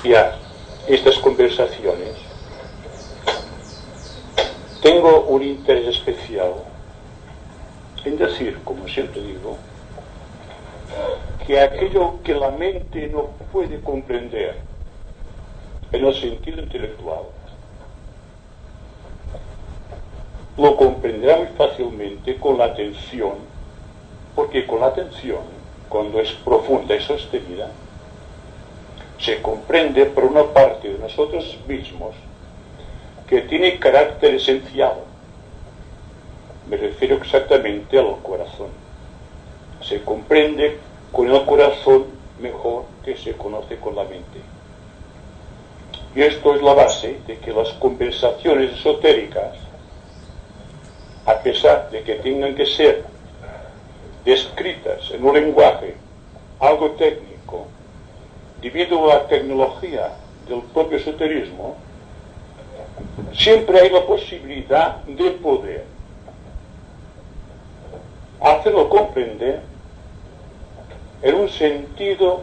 iniciar estas conversaciones, tengo un interés especial en decir, como siempre digo, que aquello que la mente no puede comprender en el sentido intelectual, lo comprenderá muy fácilmente con la atención, porque con la atención, cuando es profunda y sostenida, se comprende por una parte de nosotros mismos que tiene carácter esencial. Me refiero exactamente al corazón. Se comprende con el corazón mejor que se conoce con la mente. Y esto es la base de que las conversaciones esotéricas, a pesar de que tengan que ser descritas en un lenguaje algo técnico, debido a la tecnología del propio esoterismo, siempre hay la posibilidad de poder hacerlo comprender en un sentido,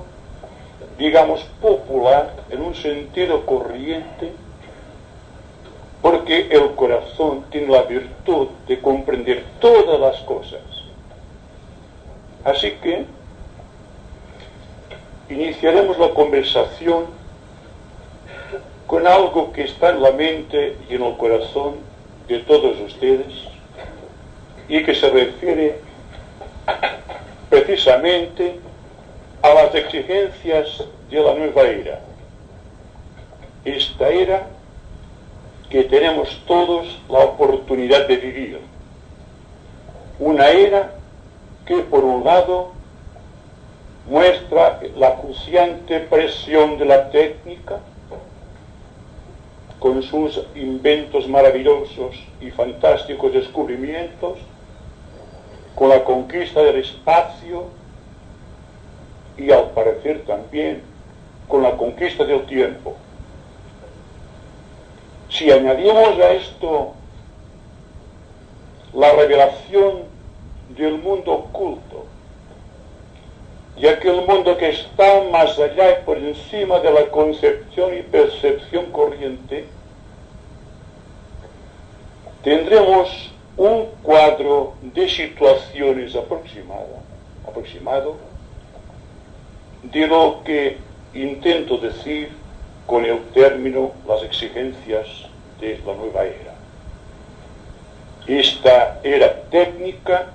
digamos, popular, en un sentido corriente, porque el corazón tiene la virtud de comprender todas las cosas. Así que iniciaremos la conversación con algo que está en la mente y en el corazón de todos ustedes y que se refiere precisamente a las exigencias de la nueva era. Esta era que tenemos todos la oportunidad de vivir. Una era que, por un lado, muestra la acuciante presión de la técnica, con sus inventos maravillosos y fantásticos descubrimientos, con la conquista del espacio y, al parecer, también con la conquista del tiempo. Si añadimos a esto la revelación del mundo oculto, y aquel mundo que está más allá y por encima de la concepción y percepción corriente, tendremos un cuadro de situaciones aproximado de lo que intento decir con el término las exigencias de la nueva era. Esta era técnica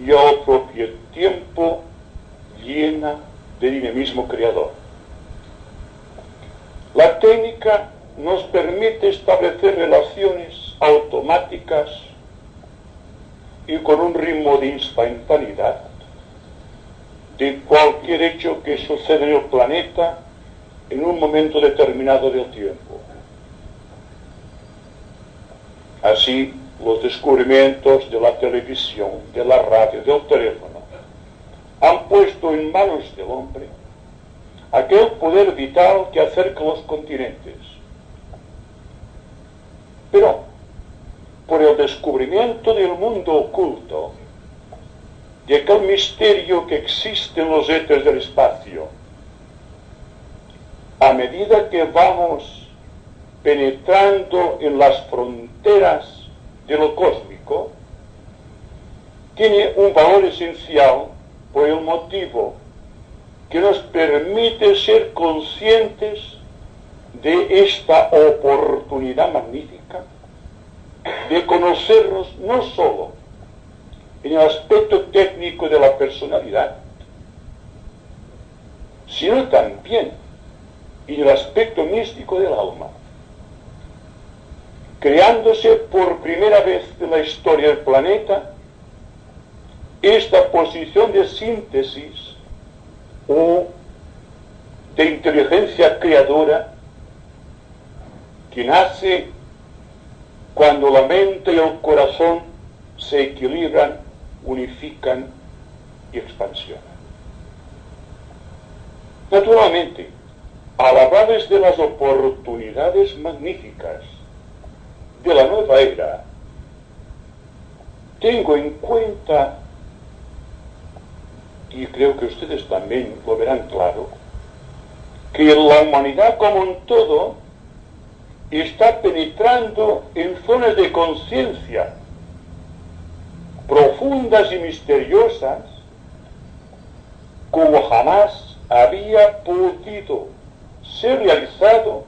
y al propio tiempo llena de dinamismo creador. La técnica nos permite establecer relaciones automáticas y con un ritmo de instantaneidad de cualquier hecho que sucede en el planeta en un momento determinado del tiempo. Así, los descubrimientos de la televisión, de la radio, del teléfono, han puesto en manos del hombre aquel poder vital que acerca los continentes. Pero, por el descubrimiento del mundo oculto, de aquel misterio que existe en los éteres del espacio, a medida que vamos penetrando en las fronteras de lo cósmico, tiene un valor esencial por el motivo que nos permite ser conscientes de esta oportunidad magnífica de conocernos no solo en el aspecto técnico de la personalidad, sino también en el aspecto místico del alma, creándose por primera vez en la historia del planeta esta posición de síntesis o de inteligencia creadora que nace cuando la mente y el corazón se equilibran, unifican y expansionan. Naturalmente, al hablarles de las oportunidades magníficas de la nueva era, tengo en cuenta, y creo que ustedes también lo verán claro, que la humanidad como un todo está penetrando en zonas de conciencia profundas y misteriosas como jamás había podido ser realizado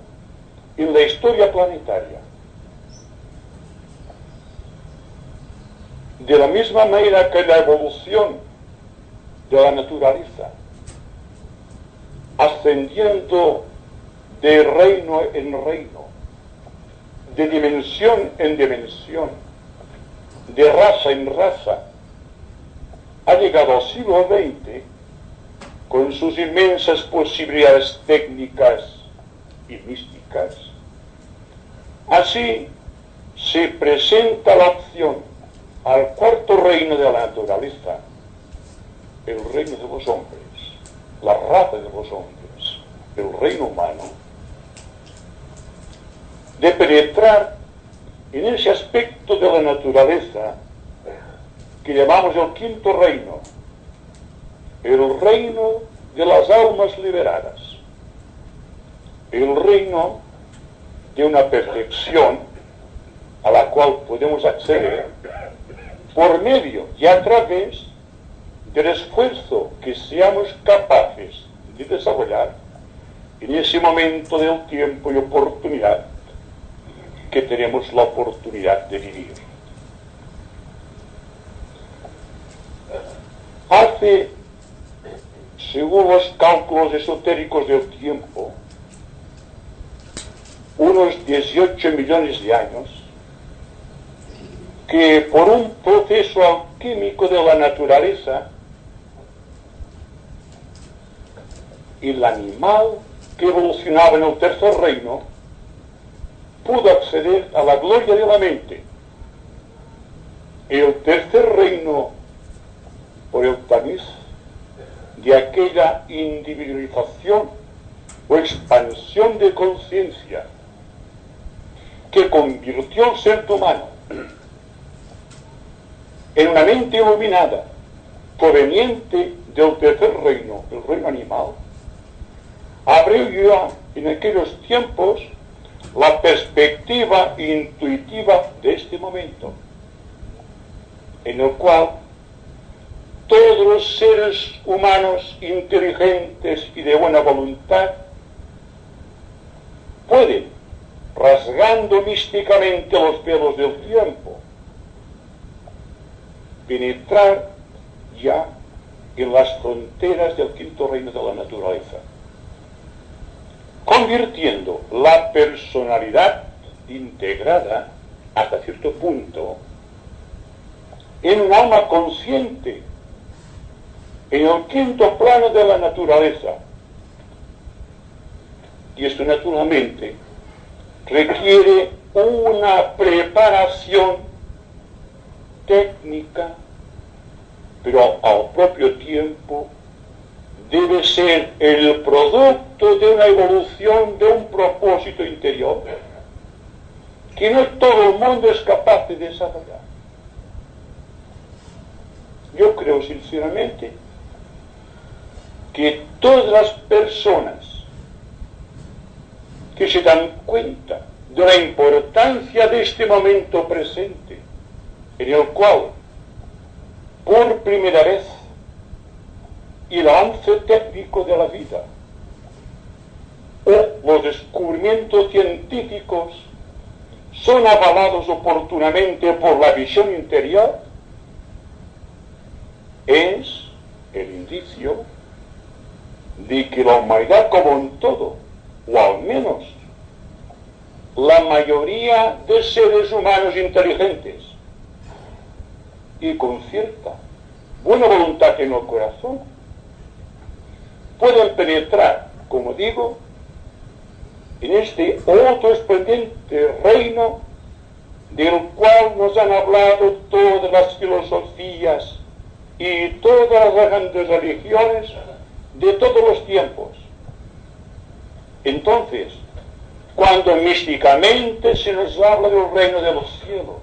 en la historia planetaria. De la misma manera que la evolución de la naturaleza, ascendiendo de reino en reino, de dimensión en dimensión, de raza en raza, ha llegado al siglo XX con sus inmensas posibilidades técnicas y místicas. Así se presenta la opción al cuarto reino de la naturaleza, el reino de los hombres, la raza de los hombres, el reino humano, de penetrar en ese aspecto de la naturaleza que llamamos el quinto reino, el reino de las almas liberadas, el reino de una perfección a la cual podemos acceder por medio y a través del esfuerzo que seamos capaces de desarrollar en ese momento del tiempo y oportunidad que tenemos la oportunidad de vivir. Hace, según los cálculos esotéricos del tiempo, unos 18 millones de años, que por un proceso alquímico de la naturaleza, el animal que evolucionaba en el tercer reino pudo acceder a la gloria de la mente. El tercer reino, por el tamiz de aquella individualización o expansión de conciencia que convirtió el ser humano en una mente iluminada proveniente del tercer reino, el reino animal, abrió ya en aquellos tiempos la perspectiva intuitiva de este momento, en el cual todos los seres humanos inteligentes y de buena voluntad pueden, rasgando místicamente los velos del tiempo, penetrar ya en las fronteras del quinto reino de la naturaleza, convirtiendo la personalidad integrada hasta cierto punto en un alma consciente en el quinto plano de la naturaleza. Y esto naturalmente requiere una preparación técnica, pero al propio tiempo debe ser el producto de una evolución, de un propósito interior que no todo el mundo es capaz de desarrollar. Yo creo sinceramente que todas las personas que se dan cuenta de la importancia de este momento presente, en el cual por primera vez el avance técnico de la vida o los descubrimientos científicos son avalados oportunamente por la visión interior, es el indicio de que la humanidad como un todo, o al menos la mayoría de seres humanos inteligentes y con cierta buena voluntad en el corazón, pueden penetrar, como digo, en este otro esplendente reino del cual nos han hablado todas las filosofías y todas las grandes religiones de todos los tiempos. Entonces, cuando místicamente se nos habla del reino de los cielos,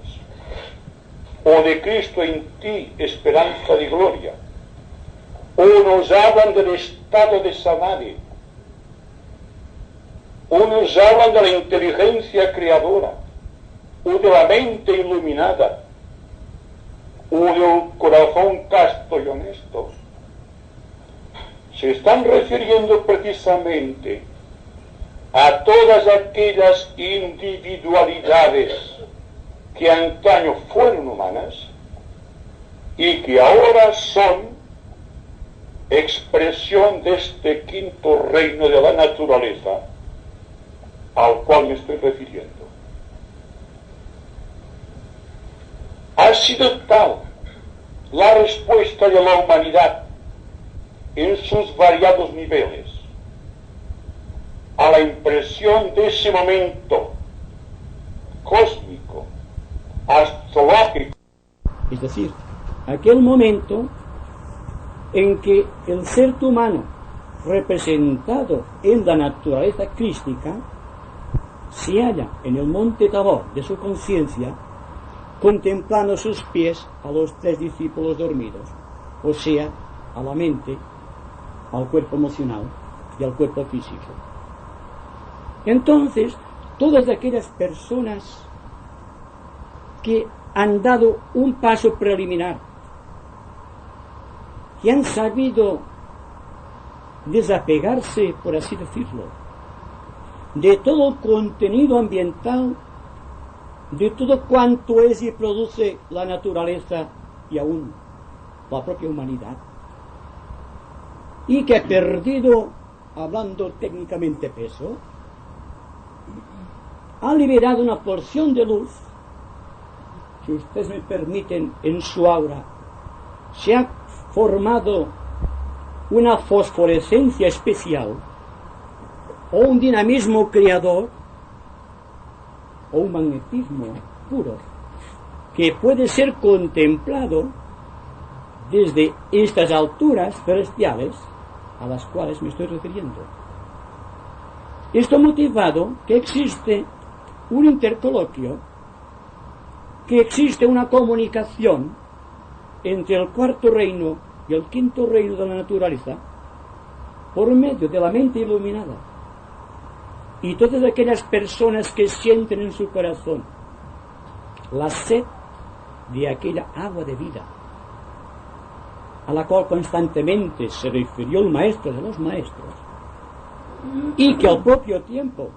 o de Cristo en ti, esperanza de gloria, o nos hablan del estado de Samadhi, Unos hablan de la inteligencia creadora, o de la mente iluminada, o del corazón casto y honesto. Se están refiriendo precisamente a todas aquellas individualidades que antaño fueron humanas y que ahora son expresión de este quinto reino de la naturaleza al cual me estoy refiriendo. Ha sido tal la respuesta de la humanidad en sus variados niveles a la impresión de ese momento cósmico, astrológico. Es decir, aquel momento en que el ser humano representado en la naturaleza crística se halla en el monte Tabor de su conciencia contemplando sus pies a los tres discípulos dormidos, o sea, a la mente, al cuerpo emocional y al cuerpo físico. Entonces, todas aquellas personas que han dado un paso preliminar, que han sabido desapegarse, por así decirlo, de todo el contenido ambiental, de todo cuanto es y produce la naturaleza y aún la propia humanidad, y que ha perdido, hablando técnicamente, peso, ha liberado una porción de luz, si ustedes me permiten, en su aura, se ha formado una fosforescencia especial, o un dinamismo creador, o un magnetismo puro, que puede ser contemplado desde estas alturas celestiales a las cuales me estoy refiriendo. Esto ha motivado que existe un intercoloquio, que existe una comunicación entre el cuarto reino y el quinto reino de la naturaleza por medio de la mente iluminada. Y todas aquellas personas que sienten en su corazón la sed de aquella agua de vida, a la cual constantemente se refirió el maestro de los maestros, y que al propio tiempo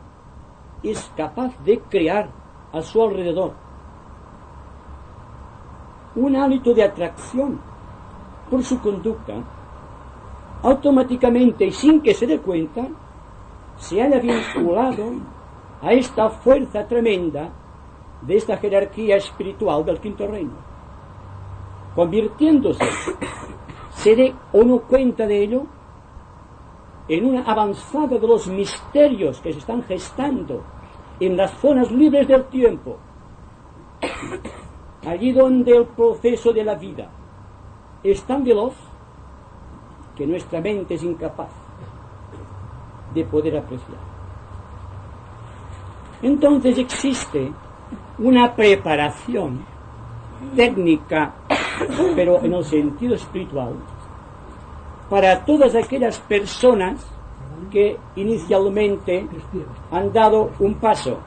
es capaz de crear a su alrededor un hálito de atracción por su conducta, automáticamente y sin que se dé cuenta, se haya vinculado a esta fuerza tremenda de esta jerarquía espiritual del quinto reino, convirtiéndose, se dé o no cuenta de ello, en una avanzada de los misterios que se están gestando en las zonas libres del tiempo, allí donde el proceso de la vida es tan veloz que nuestra mente es incapaz de poder apreciar. Entonces existe una preparación técnica, pero en el sentido espiritual, para todas aquellas personas que inicialmente han dado un paso.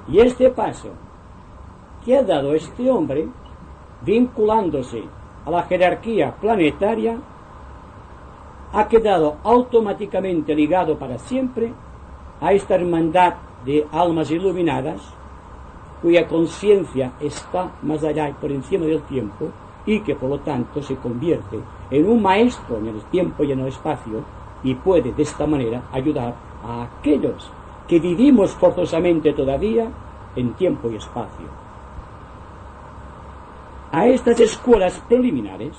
Y este paso que ha dado este hombre, vinculándose a la jerarquía planetaria, ha quedado automáticamente ligado para siempre a esta hermandad de almas iluminadas, cuya conciencia está más allá y por encima del tiempo, y que por lo tanto se convierte en un maestro en el tiempo y en el espacio, y puede de esta manera ayudar a aquellos que vivimos forzosamente todavía en tiempo y espacio. A estas escuelas preliminares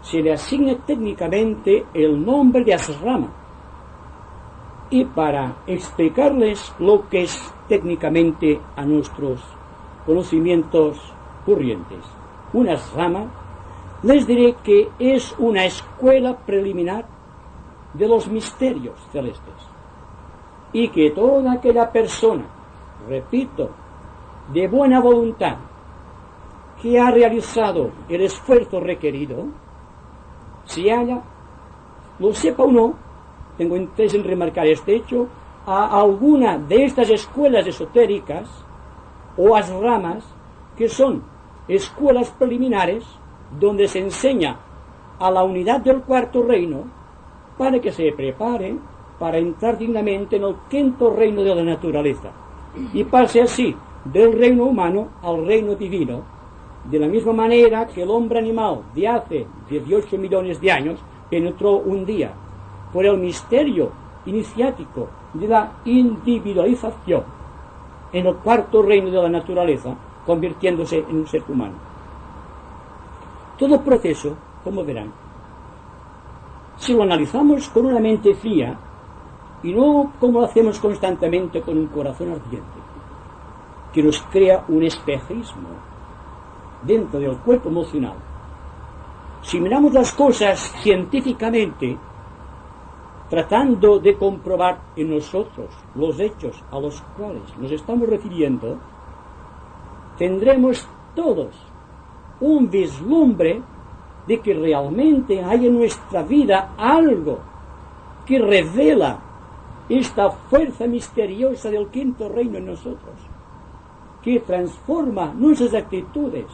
se le asigna técnicamente el nombre de asrama, y para explicarles lo que es técnicamente a nuestros conocimientos corrientes una asrama, les diré que es una escuela preliminar de los misterios celestes, y que toda aquella persona, repito, de buena voluntad, que ha realizado el esfuerzo requerido, se halla, lo sepa o no, tengo interés en remarcar este hecho, a alguna de estas escuelas esotéricas o asramas, que son escuelas preliminares donde se enseña a la unidad del cuarto reino para que se prepare para entrar dignamente en el quinto reino de la naturaleza y pase así del reino humano al reino divino, de la misma manera que el hombre animal de hace 18 millones de años penetró un día por el misterio iniciático de la individualización en el cuarto reino de la naturaleza, convirtiéndose en un ser humano. Todo proceso, como verán, si lo analizamos con una mente fría y no como lo hacemos constantemente con un corazón ardiente, que nos crea un espejismo dentro del cuerpo emocional, si miramos las cosas científicamente, tratando de comprobar en nosotros los hechos a los cuales nos estamos refiriendo, tendremos todos un vislumbre de que realmente hay en nuestra vida algo que revela esta fuerza misteriosa del quinto reino en nosotros, que transforma nuestras actitudes,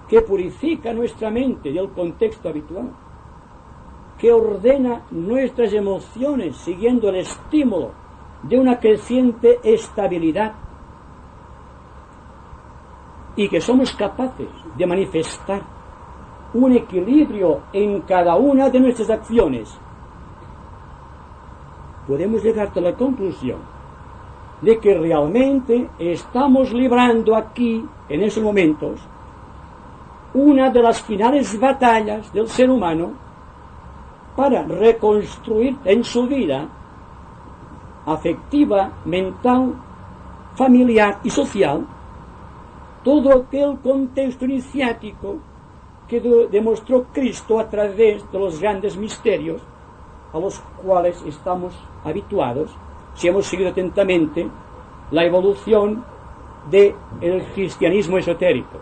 que purifica nuestra mente del contexto habitual, que ordena nuestras emociones siguiendo el estímulo de una creciente estabilidad, y que somos capaces de manifestar un equilibrio en cada una de nuestras acciones. Podemos llegar a la conclusión de que realmente estamos librando aquí, en esos momentos, una de las finales batallas del ser humano para reconstruir en su vida afectiva, mental, familiar y social todo aquel contexto iniciático que demostró Cristo a través de los grandes misterios a los cuales estamos habituados si hemos seguido atentamente la evolución del cristianismo esotérico.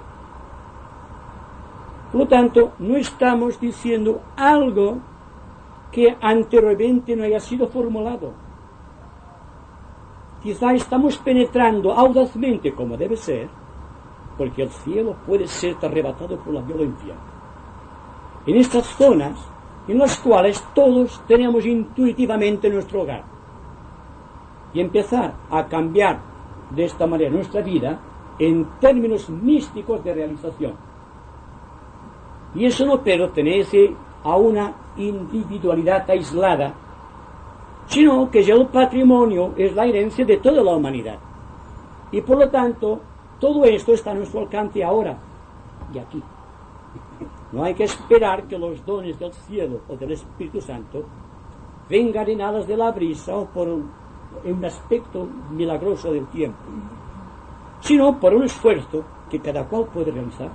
Por lo tanto, no estamos diciendo algo que anteriormente no haya sido formulado. Quizá estamos penetrando audazmente como debe ser, porque el cielo puede ser arrebatado por la violencia. En estas zonas en las cuales todos tenemos intuitivamente nuestro hogar, y empezar a cambiar de esta manera nuestra vida en términos místicos de realización. Y eso no pertenece a una individualidad aislada, sino que ya el patrimonio es la herencia de toda la humanidad. Y por lo tanto, todo esto está a nuestro alcance ahora y aquí. No hay que esperar que los dones del cielo o del Espíritu Santo vengan en alas de la brisa o por un aspecto milagroso del tiempo, sino por un esfuerzo que cada cual puede realizar.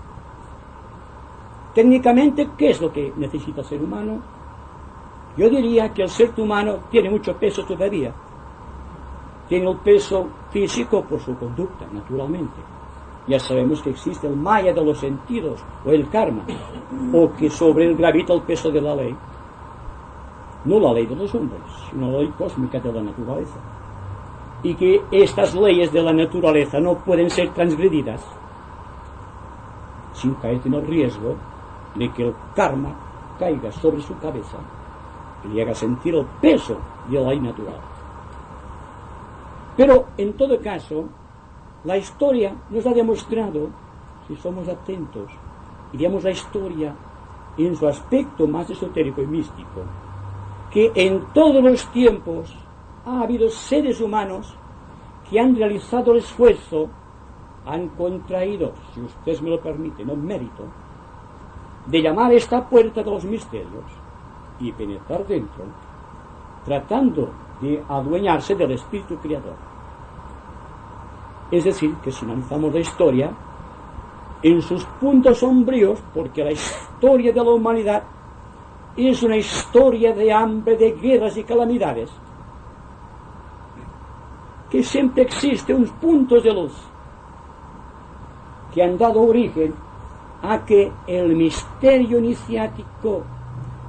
Técnicamente, ¿qué es lo que necesita el ser humano? Yo diría que el ser humano tiene mucho peso todavía. Tiene el peso físico por su conducta, naturalmente. Ya sabemos que existe el maya de los sentidos, o el karma, o que sobre él gravita el peso de la ley. No la ley de los hombres, sino la ley cósmica de la naturaleza. Y que estas leyes de la naturaleza no pueden ser transgredidas sin caer en el riesgo de que el karma caiga sobre su cabeza y le haga sentir el peso de la ley natural. Pero, en todo caso, la historia nos ha demostrado, si somos atentos y veamos la historia en su aspecto más esotérico y místico, que en todos los tiempos ha habido seres humanos que han realizado el esfuerzo, han contraído, si ustedes me lo permiten, el mérito de llamar esta puerta de los misterios y penetrar dentro, tratando de adueñarse del espíritu creador. Es decir, que si analizamos la historia en sus puntos sombríos, porque la historia de la humanidad es una historia de hambre, de guerras y calamidades, que siempre existen unos puntos de luz que han dado origen a que el misterio iniciático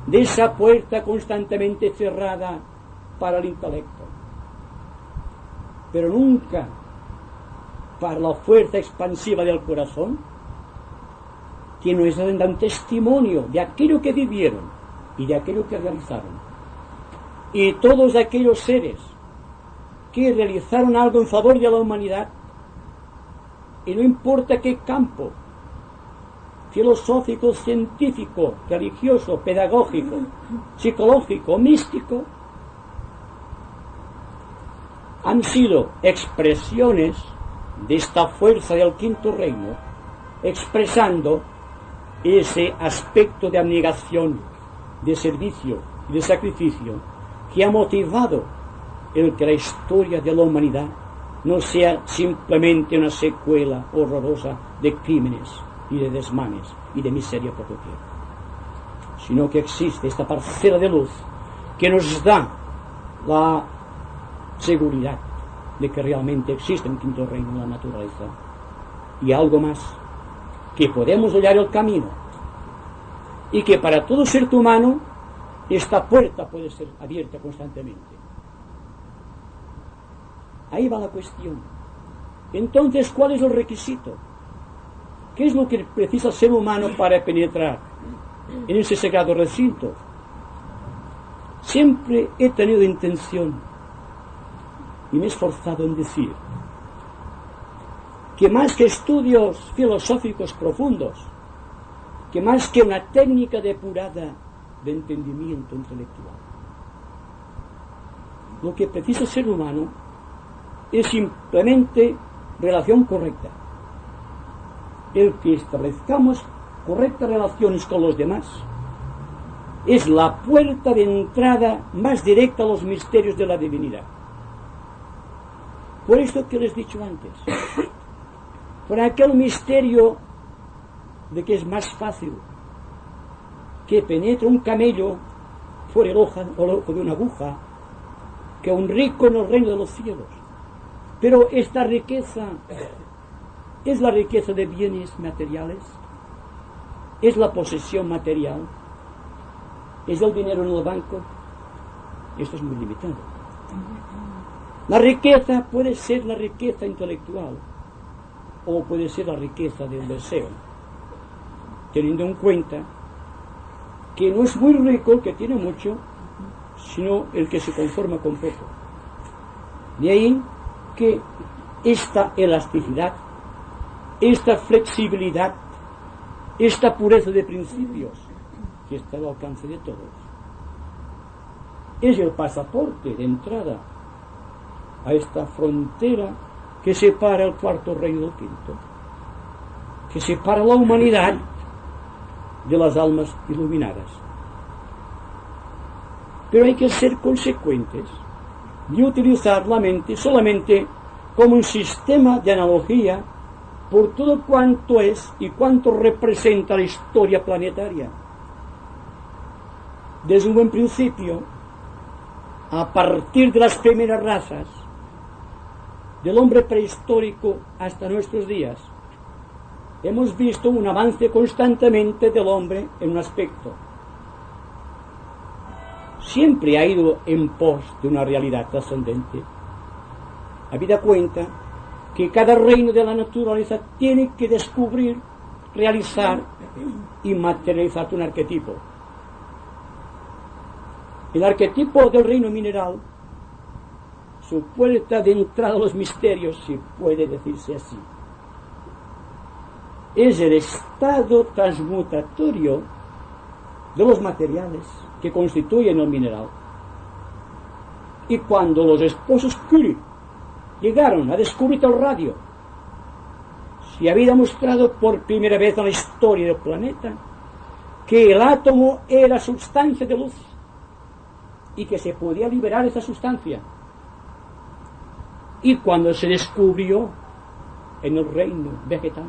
de esa puerta constantemente cerrada para el intelecto, pero nunca para la fuerza expansiva del corazón, que nos dan testimonio de aquello que vivieron y de aquello que realizaron. Y todos aquellos seres que realizaron algo en favor de la humanidad, y no importa qué campo, filosófico, científico, religioso, pedagógico, psicológico, místico, han sido expresiones de esta fuerza del quinto reino, expresando ese aspecto de abnegación, de servicio y de sacrificio que ha motivado el que la historia de la humanidad no sea simplemente una secuela horrorosa de crímenes y de desmanes y de miseria por doquier, sino que existe esta parcela de luz que nos da la seguridad de que realmente existe un quinto reino en la naturaleza, y algo más, que podemos hallar el camino, y que para todo ser humano esta puerta puede ser abierta constantemente. Ahí va la cuestión. Entonces, ¿cuál es el requisito? ¿Qué es lo que precisa el ser humano para penetrar en ese sagrado recinto? Siempre he tenido intención y me he esforzado en decir que más que estudios filosóficos profundos, que más que una técnica depurada de entendimiento intelectual, lo que precisa el ser humano es simplemente relación correcta. El que establezcamos correctas relaciones con los demás es la puerta de entrada más directa a los misterios de la divinidad. Por esto que les he dicho antes, por aquel misterio de que es más fácil que penetre un camello por el ojo de una aguja que un rico en el reino de los cielos. Pero esta riqueza es la riqueza de bienes materiales, es la posesión material, es el dinero en el banco. Esto es muy limitado. La riqueza puede ser la riqueza intelectual o puede ser la riqueza del deseo, teniendo en cuenta que no es muy rico el que tiene mucho, sino el que se conforma con poco. De ahí que esta elasticidad, esta flexibilidad, esta pureza de principios que está al alcance de todos, es el pasaporte de entrada a esta frontera que separa el cuarto reino del quinto, que separa la humanidad de las almas iluminadas. Pero hay que ser consecuentes y utilizar la mente solamente como un sistema de analogía por todo cuanto es y cuanto representa la historia planetaria. Desde un buen principio, a partir de las primeras razas, del hombre prehistórico hasta nuestros días, hemos visto un avance constantemente del hombre en un aspecto. Siempre ha ido en pos de una realidad trascendente. Habida cuenta que cada reino de la naturaleza tiene que descubrir, realizar y materializar un arquetipo. El arquetipo del reino mineral, su puerta de entrada a los misterios, si puede decirse así, es el estado transmutatorio de los materiales que constituyen el mineral. Y cuando los esposos Curie llegaron a descubrir el radio, se había demostrado por primera vez en la historia del planeta que el átomo era sustancia de luz y que se podía liberar esa sustancia. Y cuando se descubrió en el reino vegetal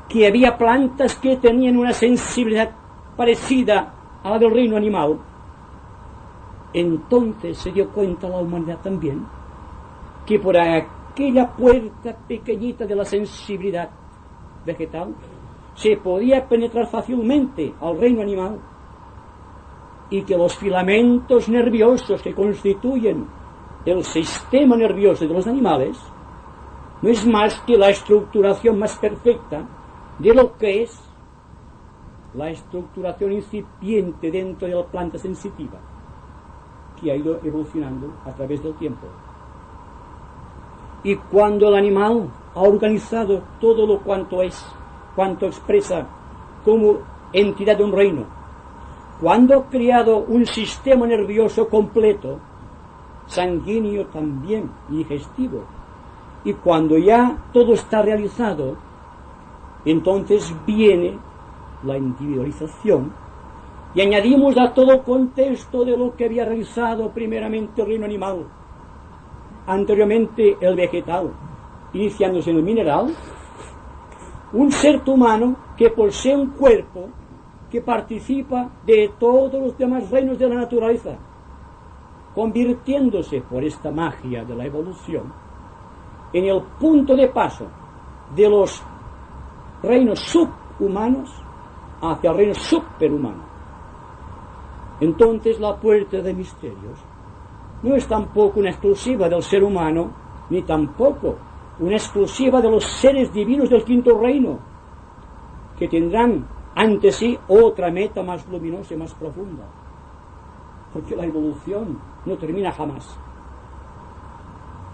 que había plantas que tenían una sensibilidad parecida a la del reino animal, entonces se dio cuenta la humanidad también que por aquella puerta pequeñita de la sensibilidad vegetal se podía penetrar fácilmente al reino animal, y que los filamentos nerviosos que constituyen el sistema nervioso de los animales no es más que la estructuración más perfecta de lo que es la estructuración incipiente dentro de la planta sensitiva, que ha ido evolucionando a través del tiempo. Y cuando el animal ha organizado todo lo cuanto expresa como entidad de un reino, cuando ha creado un sistema nervioso completo, sanguíneo también, y digestivo, y cuando ya todo está realizado, entonces viene la individualización y añadimos a todo contexto de lo que había realizado primeramente el reino animal, anteriormente el vegetal, iniciándose en el mineral, un ser humano que posee un cuerpo que participa de todos los demás reinos de la naturaleza, convirtiéndose por esta magia de la evolución en el punto de paso de los reinos subhumanos hacia el reino superhumano. Entonces la puerta de misterios no es tampoco una exclusiva del ser humano, ni tampoco una exclusiva de los seres divinos del quinto reino, que tendrán ante sí otra meta más luminosa y más profunda, porque la evolución no termina jamás.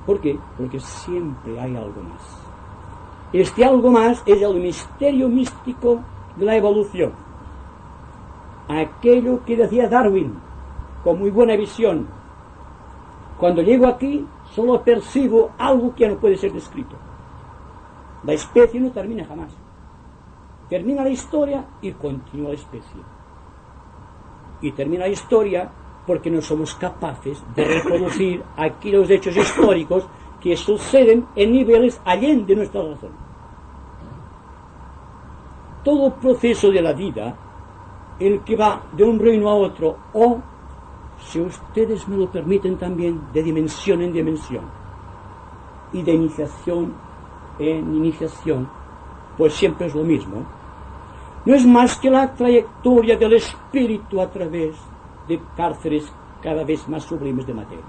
¿Por qué? Porque siempre hay algo más. Este algo más es el misterio místico de la evolución, aquello que decía Darwin con muy buena visión: cuando llego aquí solo percibo algo que no puede ser descrito. La especie no termina jamás. Termina la historia y continúa la especie. Y termina la historia porque no somos capaces de reproducir aquí los hechos históricos que suceden en niveles allende nuestra razón. Todo proceso de la vida, el que va de un reino a otro, o, si ustedes me lo permiten también, de dimensión en dimensión, y de iniciación en iniciación, pues siempre es lo mismo, no es más que la trayectoria del espíritu a través de cárceles cada vez más sublimes de materia,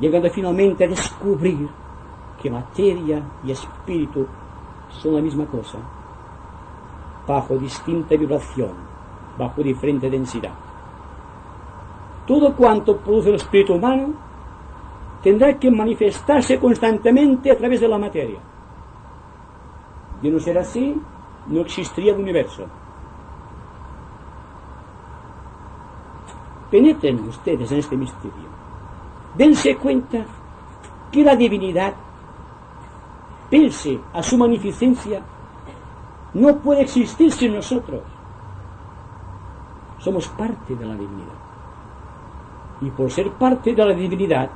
llegando finalmente a descubrir que materia y espíritu son la misma cosa, bajo distinta vibración, bajo diferente densidad. Todo cuanto produce el espíritu humano tendrá que manifestarse constantemente a través de la materia. De no ser así, no existiría el universo. Penetren ustedes en este misterio. Dense cuenta que la divinidad, pese a su magnificencia, no puede existir sin nosotros. Somos parte de la divinidad. Y por ser parte de la divinidad,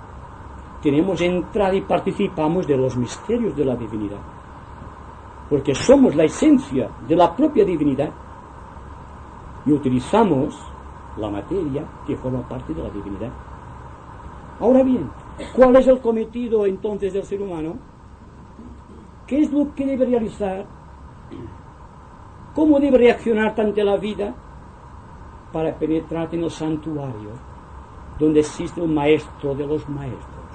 tenemos entrada y participamos de los misterios de la divinidad. Porque somos la esencia de la propia divinidad y utilizamos la materia que forma parte de la divinidad. Ahora bien, ¿cuál es el cometido entonces del ser humano? ¿Qué es lo que debe realizar? ¿Cómo debe reaccionar ante la vida para penetrar en el santuario donde existe un maestro de los maestros,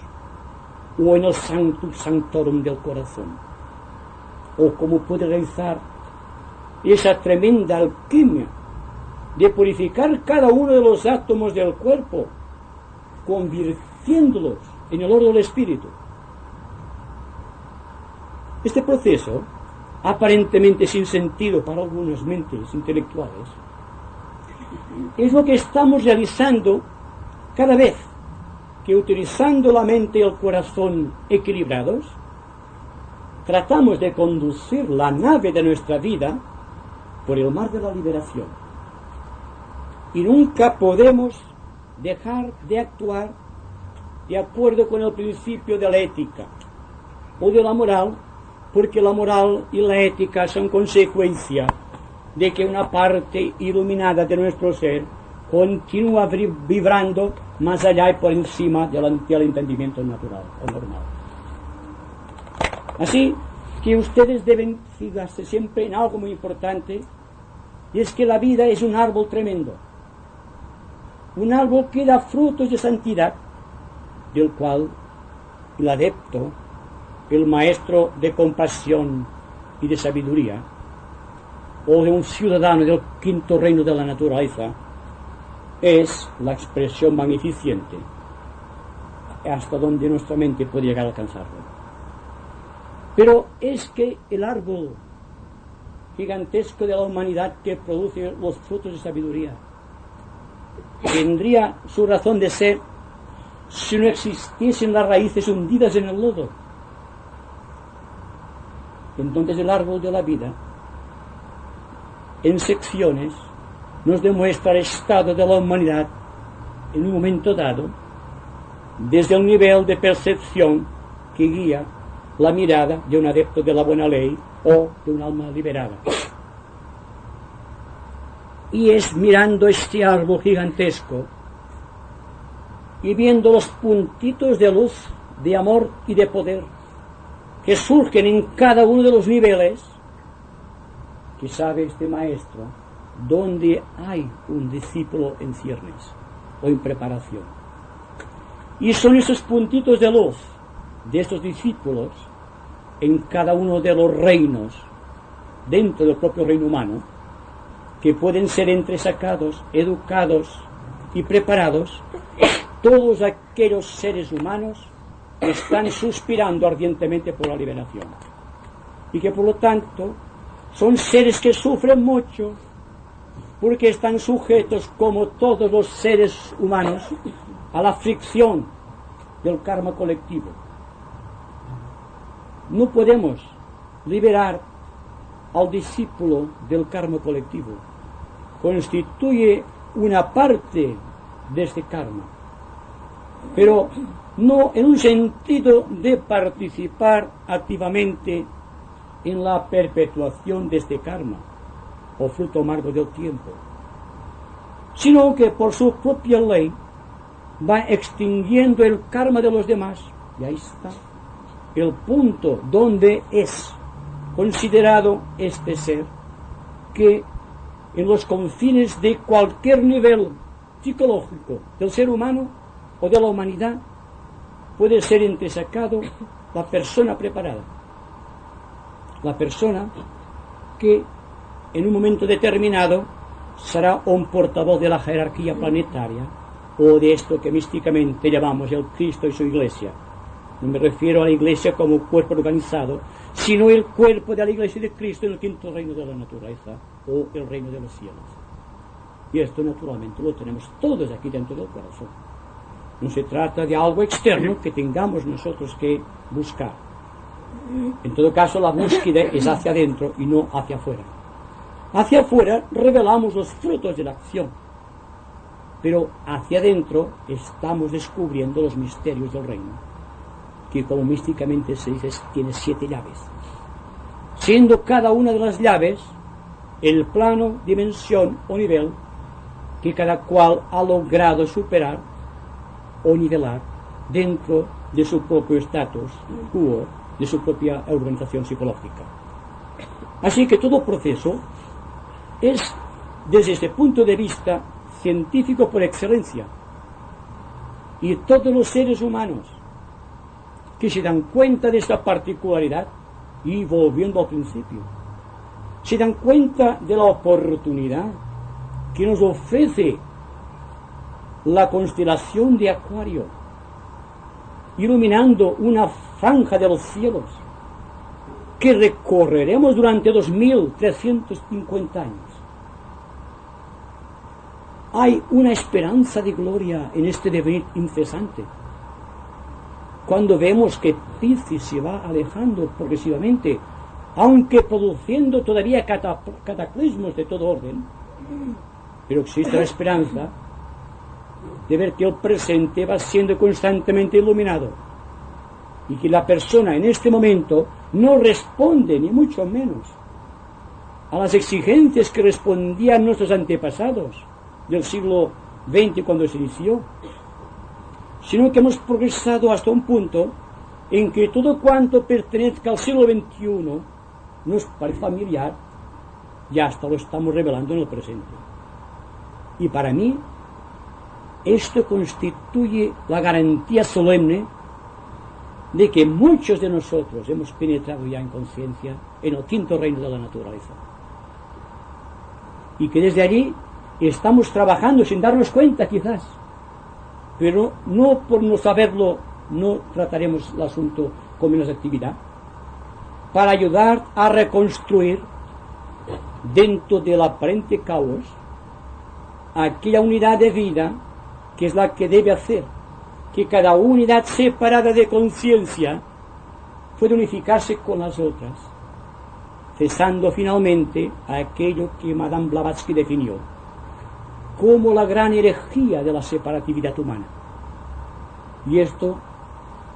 o en el sanctum sanctorum del corazón? ¿O cómo puede realizar esa tremenda alquimia de purificar cada uno de los átomos del cuerpo, convirtiéndolos en el oro del espíritu? Este proceso, aparentemente sin sentido para algunas mentes intelectuales, es lo que estamos realizando cada vez que, utilizando la mente y el corazón equilibrados, tratamos de conducir la nave de nuestra vida por el mar de la liberación. Y nunca podemos dejar de actuar de acuerdo con el principio de la ética o de la moral, porque la moral y la ética son consecuencia de que una parte iluminada de nuestro ser continúa vibrando más allá y por encima del entendimiento natural o normal. Así que ustedes deben fijarse siempre en algo muy importante, y es que la vida es un árbol tremendo, un árbol que da frutos de santidad, del cual el adepto, el maestro de compasión y de sabiduría, o de un ciudadano del quinto reino de la naturaleza, es la expresión magnificente hasta donde nuestra mente puede llegar a alcanzarlo. Pero es que el árbol gigantesco de la humanidad que produce los frutos de sabiduría tendría su razón de ser si no existiesen las raíces hundidas en el lodo. Entonces el árbol de la vida, en secciones, nos demuestra el estado de la humanidad en un momento dado, desde el nivel de percepción que guía la mirada de un adepto de la buena ley o de un alma liberada. Y es mirando este árbol gigantesco y viendo los puntitos de luz, de amor y de poder que surgen en cada uno de los niveles, que sabe este maestro dónde hay un discípulo en ciernes o en preparación. Y son esos puntitos de luz de estos discípulos en cada uno de los reinos dentro del propio reino humano, que pueden ser entresacados, educados y preparados todos aquellos seres humanos que están suspirando ardientemente por la liberación, y que por lo tanto son seres que sufren mucho porque están sujetos, como todos los seres humanos, a la fricción del karma colectivo. No podemos liberar al discípulo del karma colectivo. Constituye una parte de este karma, pero no en un sentido de participar activamente en la perpetuación de este karma o fruto amargo del tiempo, sino que por su propia ley va extinguiendo el karma de los demás. Y ahí está el punto donde es considerado este ser que en los confines de cualquier nivel psicológico del ser humano o de la humanidad puede ser entresacado la persona preparada, la persona que en un momento determinado será un portavoz de la jerarquía planetaria o de esto que místicamente llamamos el Cristo y su Iglesia. No me refiero a la Iglesia como cuerpo organizado, sino el cuerpo de la Iglesia de Cristo en el quinto reino de la naturaleza o el reino de los cielos. Y esto naturalmente lo tenemos todos aquí dentro del corazón. No se trata de algo externo que tengamos nosotros que buscar. En todo caso, la búsqueda es hacia adentro y no hacia afuera. Hacia afuera revelamos los frutos de la acción, pero hacia adentro estamos descubriendo los misterios del reino, que como místicamente se dice tiene 7 llaves, siendo cada una de las llaves el plano, dimensión o nivel que cada cual ha logrado superar o nivelar dentro de su propio estatus quo, de su propia organización psicológica. Así que todo proceso es, desde este punto de vista, científico por excelencia, y todos los seres humanos que se dan cuenta de esta particularidad, y volviendo al principio, se dan cuenta de la oportunidad que nos ofrece la constelación de Acuario, iluminando una franja de los cielos que recorreremos durante 2350 años. Hay una esperanza de gloria en este devenir incesante. Cuando vemos que Piscis se va alejando progresivamente, aunque produciendo todavía cataclismos de todo orden, pero existe la esperanza de ver que el presente va siendo constantemente iluminado y que la persona en este momento no responde, ni mucho menos, a las exigencias que respondían nuestros antepasados del siglo XX cuando se inició, sino que hemos progresado hasta un punto en que todo cuanto pertenezca al siglo XXI nos parece familiar y hasta lo estamos revelando en el presente. Y para mí, esto constituye la garantía solemne de que muchos de nosotros hemos penetrado ya en conciencia en el quinto reino de la naturaleza. Y que desde allí estamos trabajando sin darnos cuenta, quizás. Pero no por no saberlo, no trataremos el asunto con menos actividad. Para ayudar a reconstruir dentro del aparente caos aquella unidad de vida que es la que debe hacer que cada unidad separada de conciencia pueda unificarse con las otras, cesando finalmente aquello que Madame Blavatsky definió como la gran herejía de la separatividad humana. Y esto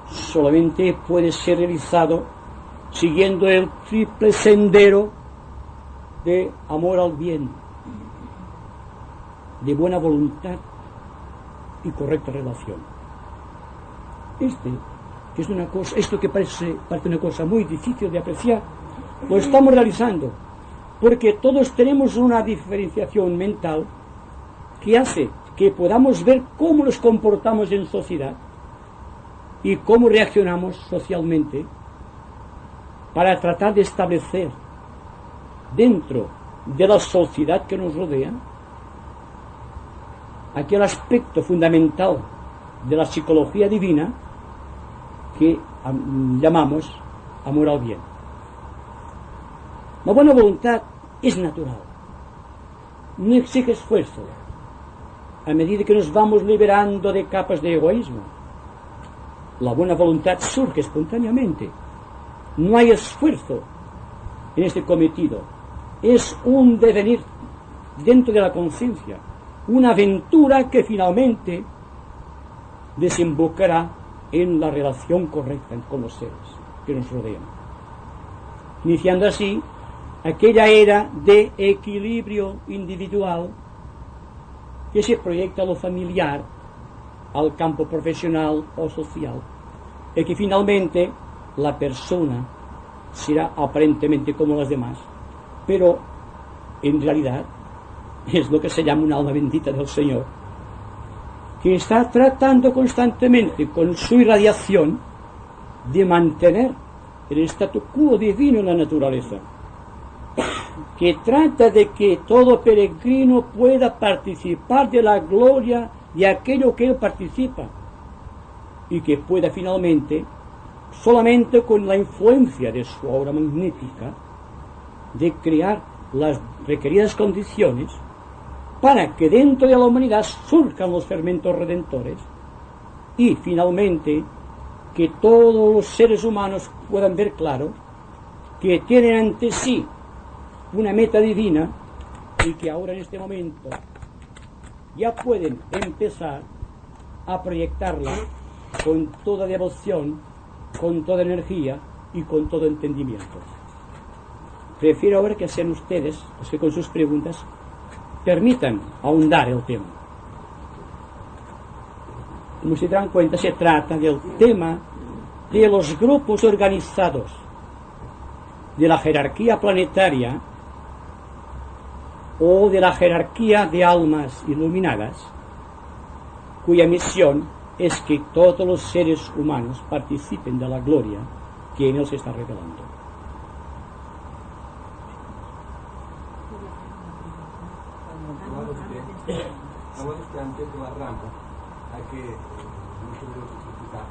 solamente puede ser realizado siguiendo el triple sendero de amor al bien, de buena voluntad y correcta relación. Que es una cosa, esto que parece una cosa muy difícil de apreciar, lo estamos realizando, porque todos tenemos una diferenciación mental que hace que podamos ver cómo nos comportamos en sociedad y cómo reaccionamos socialmente para tratar de establecer dentro de la sociedad que nos rodea aquel aspecto fundamental de la psicología divina que llamamos amor al bien. La buena voluntad es natural, no exige esfuerzo. A medida que nos vamos liberando de capas de egoísmo, la buena voluntad surge espontáneamente. No hay esfuerzo en este cometido, es un devenir dentro de la conciencia, una aventura que finalmente desembocará en la relación correcta con los seres que nos rodean, iniciando así aquella era de equilibrio individual que se proyecta a lo familiar, al campo profesional o social, y que finalmente la persona será aparentemente como las demás, pero en realidad es lo que se llama un alma bendita del Señor, que está tratando constantemente con su irradiación de mantener el statu quo divino en la naturaleza, que trata de que todo peregrino pueda participar de la gloria de aquello que él participa, y que pueda finalmente, solamente con la influencia de su obra magnética, de crear las requeridas condiciones para que dentro de la humanidad surjan los fermentos redentores y finalmente que todos los seres humanos puedan ver claro que tienen ante sí una meta divina y que ahora en este momento ya pueden empezar a proyectarla con toda devoción, con toda energía y con todo entendimiento. Prefiero ahora que sean ustedes los que con sus preguntas permitan ahondar el tema. Como se dan cuenta, se trata del tema de los grupos organizados de la jerarquía planetaria o de la jerarquía de almas iluminadas, cuya misión es que todos los seres humanos participen de la gloria que en él se está revelando. Hablamos que antes de la rama a que muchos de los especificar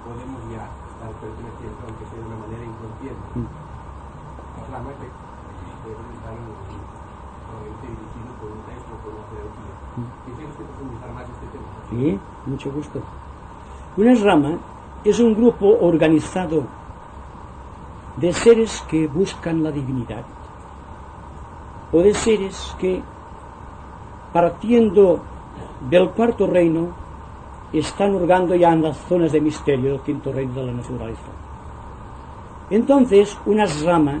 podemos ya estar perteneciendo, aunque sea de una manera inconsciente. La rama que puede estar dirigido por un maestro o por una pedagogía. ¿Quisieras que profundizar más este tema? Sí, mucho gusto. Una rama es un grupo organizado de seres que buscan la divinidad, o de seres que, partiendo del cuarto reino, están hurgando ya en las zonas de misterio del quinto reino de la naturaleza. Entonces, una rama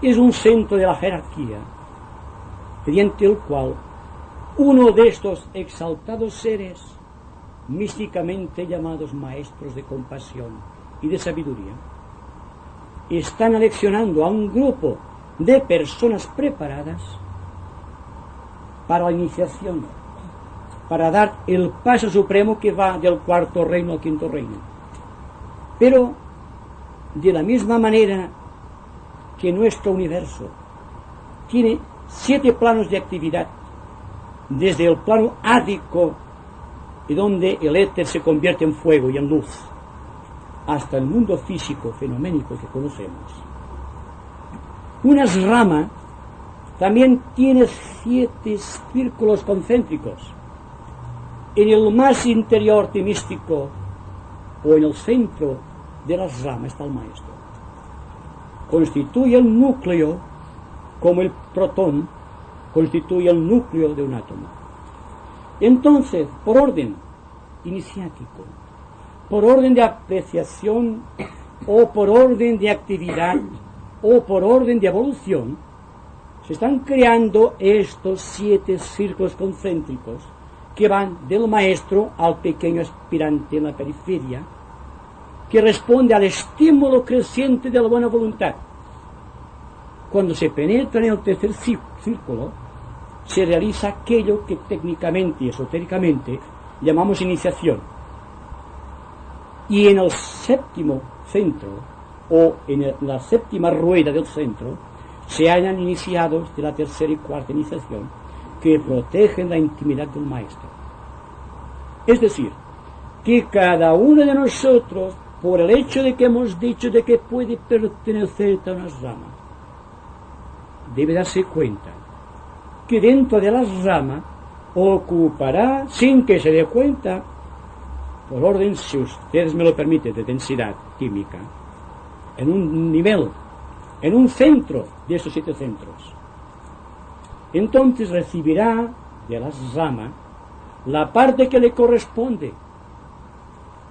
es un centro de la jerarquía, mediante el cual uno de estos exaltados seres, místicamente llamados maestros de compasión y de sabiduría, están aleccionando a un grupo de personas preparadas para la iniciación para dar el paso supremo que va del cuarto reino al quinto reino. Pero, de la misma manera que nuestro universo tiene 7 planos de actividad, desde el plano ático, y donde el éter se convierte en fuego y en luz, hasta el mundo físico, fenoménico que conocemos. Una rama también tiene 7 círculos concéntricos. En el más interior místico, o en el centro de las ramas, está el maestro. Constituye el núcleo, como el protón constituye el núcleo de un átomo. Entonces, por orden iniciático, por orden de apreciación, o por orden de actividad, o por orden de evolución, se están creando estos 7 círculos concéntricos que van del maestro al pequeño aspirante en la periferia, que responde al estímulo creciente de la buena voluntad. Cuando se penetra en el tercer círculo, se realiza aquello que técnicamente y esotéricamente llamamos iniciación. Y en el séptimo centro, o en la séptima rueda del centro, se hallan iniciados de la tercera y cuarta iniciación, que protegen la intimidad del maestro. Es decir, que cada uno de nosotros, por el hecho de que hemos dicho de que puede pertenecer a una rama, debe darse cuenta que dentro de la rama ocupará, sin que se dé cuenta, por orden, si ustedes me lo permiten, de densidad química, en un nivel, en un centro de esos 7 centros. Entonces recibirá de la rama la parte que le corresponde,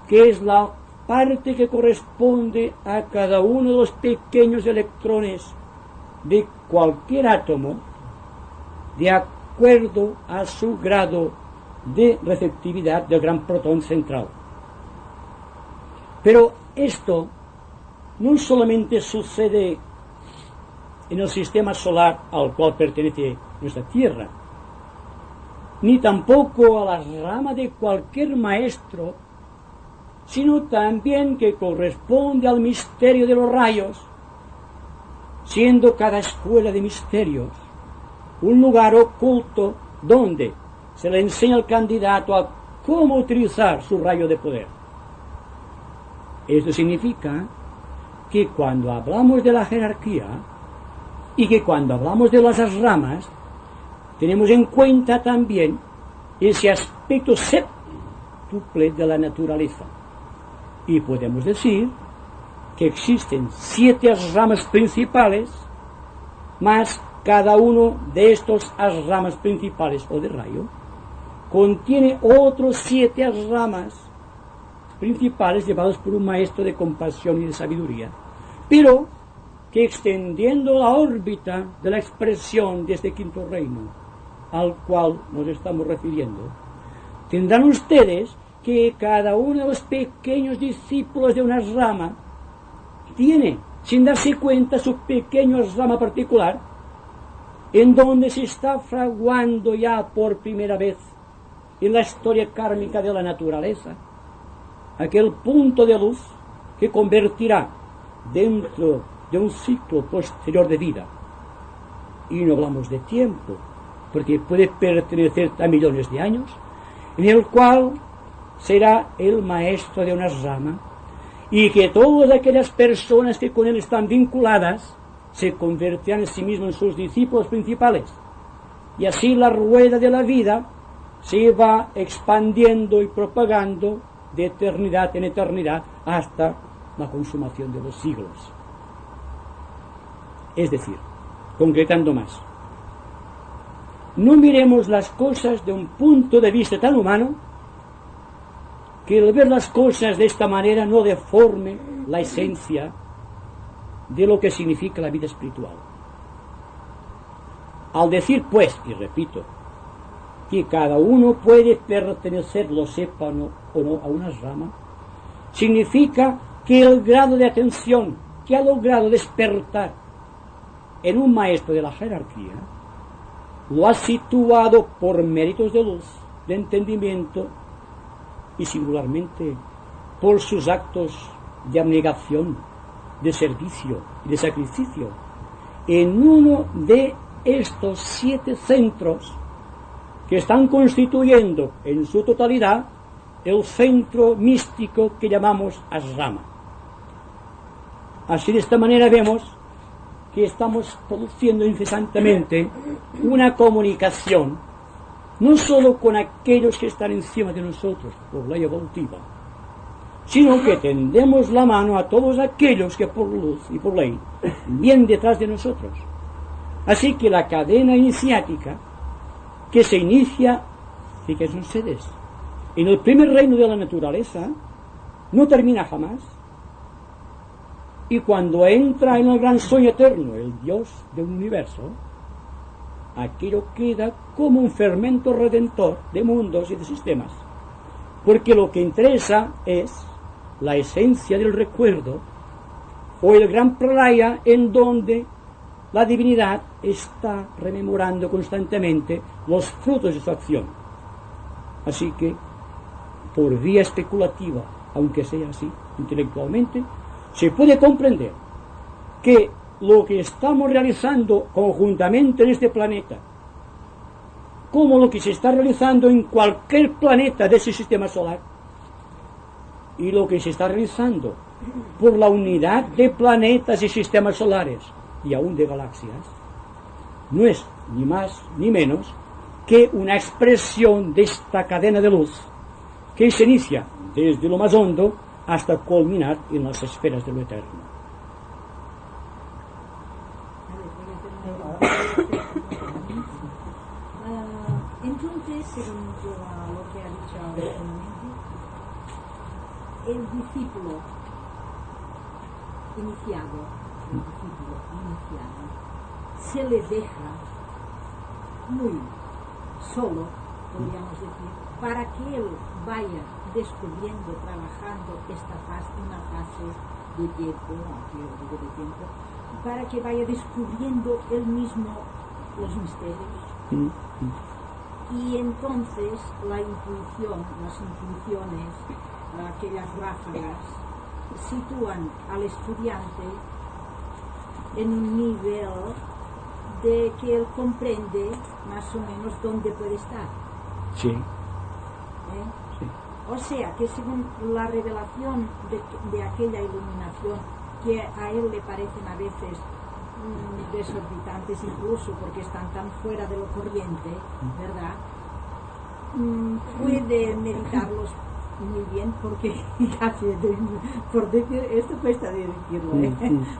que es la parte que corresponde a cada uno de los pequeños electrones de cualquier átomo, de acuerdo a su grado de receptividad del gran protón central. Pero esto no solamente sucede en el sistema solar al cual pertenece nuestra Tierra, ni tampoco a la rama de cualquier maestro, sino también que corresponde al misterio de los rayos, siendo cada escuela de misterios un lugar oculto donde se le enseña al candidato a cómo utilizar su rayo de poder. Esto significa que cuando hablamos de la jerarquía y que cuando hablamos de las ramas, tenemos en cuenta también ese aspecto séptuple de la naturaleza. Y podemos decir que existen 7 ramas principales, más cada uno de estos ramas principales o de rayo contiene otros 7 ramas principales llevados por un maestro de compasión y de sabiduría, pero que extendiendo la órbita de la expresión de este quinto reino al cual nos estamos refiriendo, tendrán ustedes que cada uno de los pequeños discípulos de una rama tiene, sin darse cuenta, su pequeña rama particular, en donde se está fraguando ya por primera vez en la historia kármica de la naturaleza aquel punto de luz que convertirá dentro de un ciclo posterior de vida. Y no hablamos de tiempo, porque puede pertenecer a millones de años, en el cual será el maestro de una rama, y que todas aquellas personas que con él están vinculadas se convertirán en sí mismos en sus discípulos principales. Y así la rueda de la vida se va expandiendo y propagando de eternidad en eternidad hasta la consumación de los siglos. Es decir, concretando más, no miremos las cosas de un punto de vista tan humano que el ver las cosas de esta manera no deforme la esencia de lo que significa la vida espiritual. Al decir, pues, y repito, que cada uno puede pertenecer, lo sepa o no, a una rama, significa que el grado de atención que ha logrado despertar en un maestro de la jerarquía lo ha situado por méritos de luz de entendimiento y singularmente por sus actos de abnegación, de servicio y de sacrificio en uno de estos 7 centros que están constituyendo en su totalidad el centro místico que llamamos asrama. Así, de esta manera vemos que estamos produciendo incesantemente una comunicación no solo con aquellos que están encima de nosotros por ley evolutiva, sino que tendemos la mano a todos aquellos que por luz y por ley vienen detrás de nosotros. Así que la cadena iniciática que se inicia, fíjense ustedes, en el primer reino de la naturaleza, no termina jamás. Y cuando entra en el gran sueño eterno, el Dios del universo, aquello queda como un fermento redentor de mundos y de sistemas. Porque lo que interesa es la esencia del recuerdo o el gran pralaya en donde la divinidad está rememorando constantemente los frutos de su acción. Así que, por vía especulativa, aunque sea así, intelectualmente, se puede comprender que lo que estamos realizando conjuntamente en este planeta, como lo que se está realizando en cualquier planeta de ese sistema solar, y lo que se está realizando por la unidad de planetas y sistemas solares, y aún de galaxias, no es ni más ni menos que una expresión de esta cadena de luz que se inicia desde lo más hondo hasta culminar en las esferas de lo eterno. Entonces, según lo que ha dicho anteriormente, el discípulo iniciado se le deja muy solo, podríamos decir, para que él vaya descubriendo, trabajando una fase de tiempo, para que vaya descubriendo él mismo los misterios. Y entonces la intuición, las intuiciones, aquellas ráfagas, sitúan al estudiante en un nivel de que él comprende más o menos dónde puede estar. Sí. Sí. O sea, que según la revelación de aquella iluminación, que a él le parecen a veces desorbitantes incluso porque están tan fuera de lo corriente, ¿verdad? Puede meditarlos muy bien porque casi por decir esto cuesta de decirlo,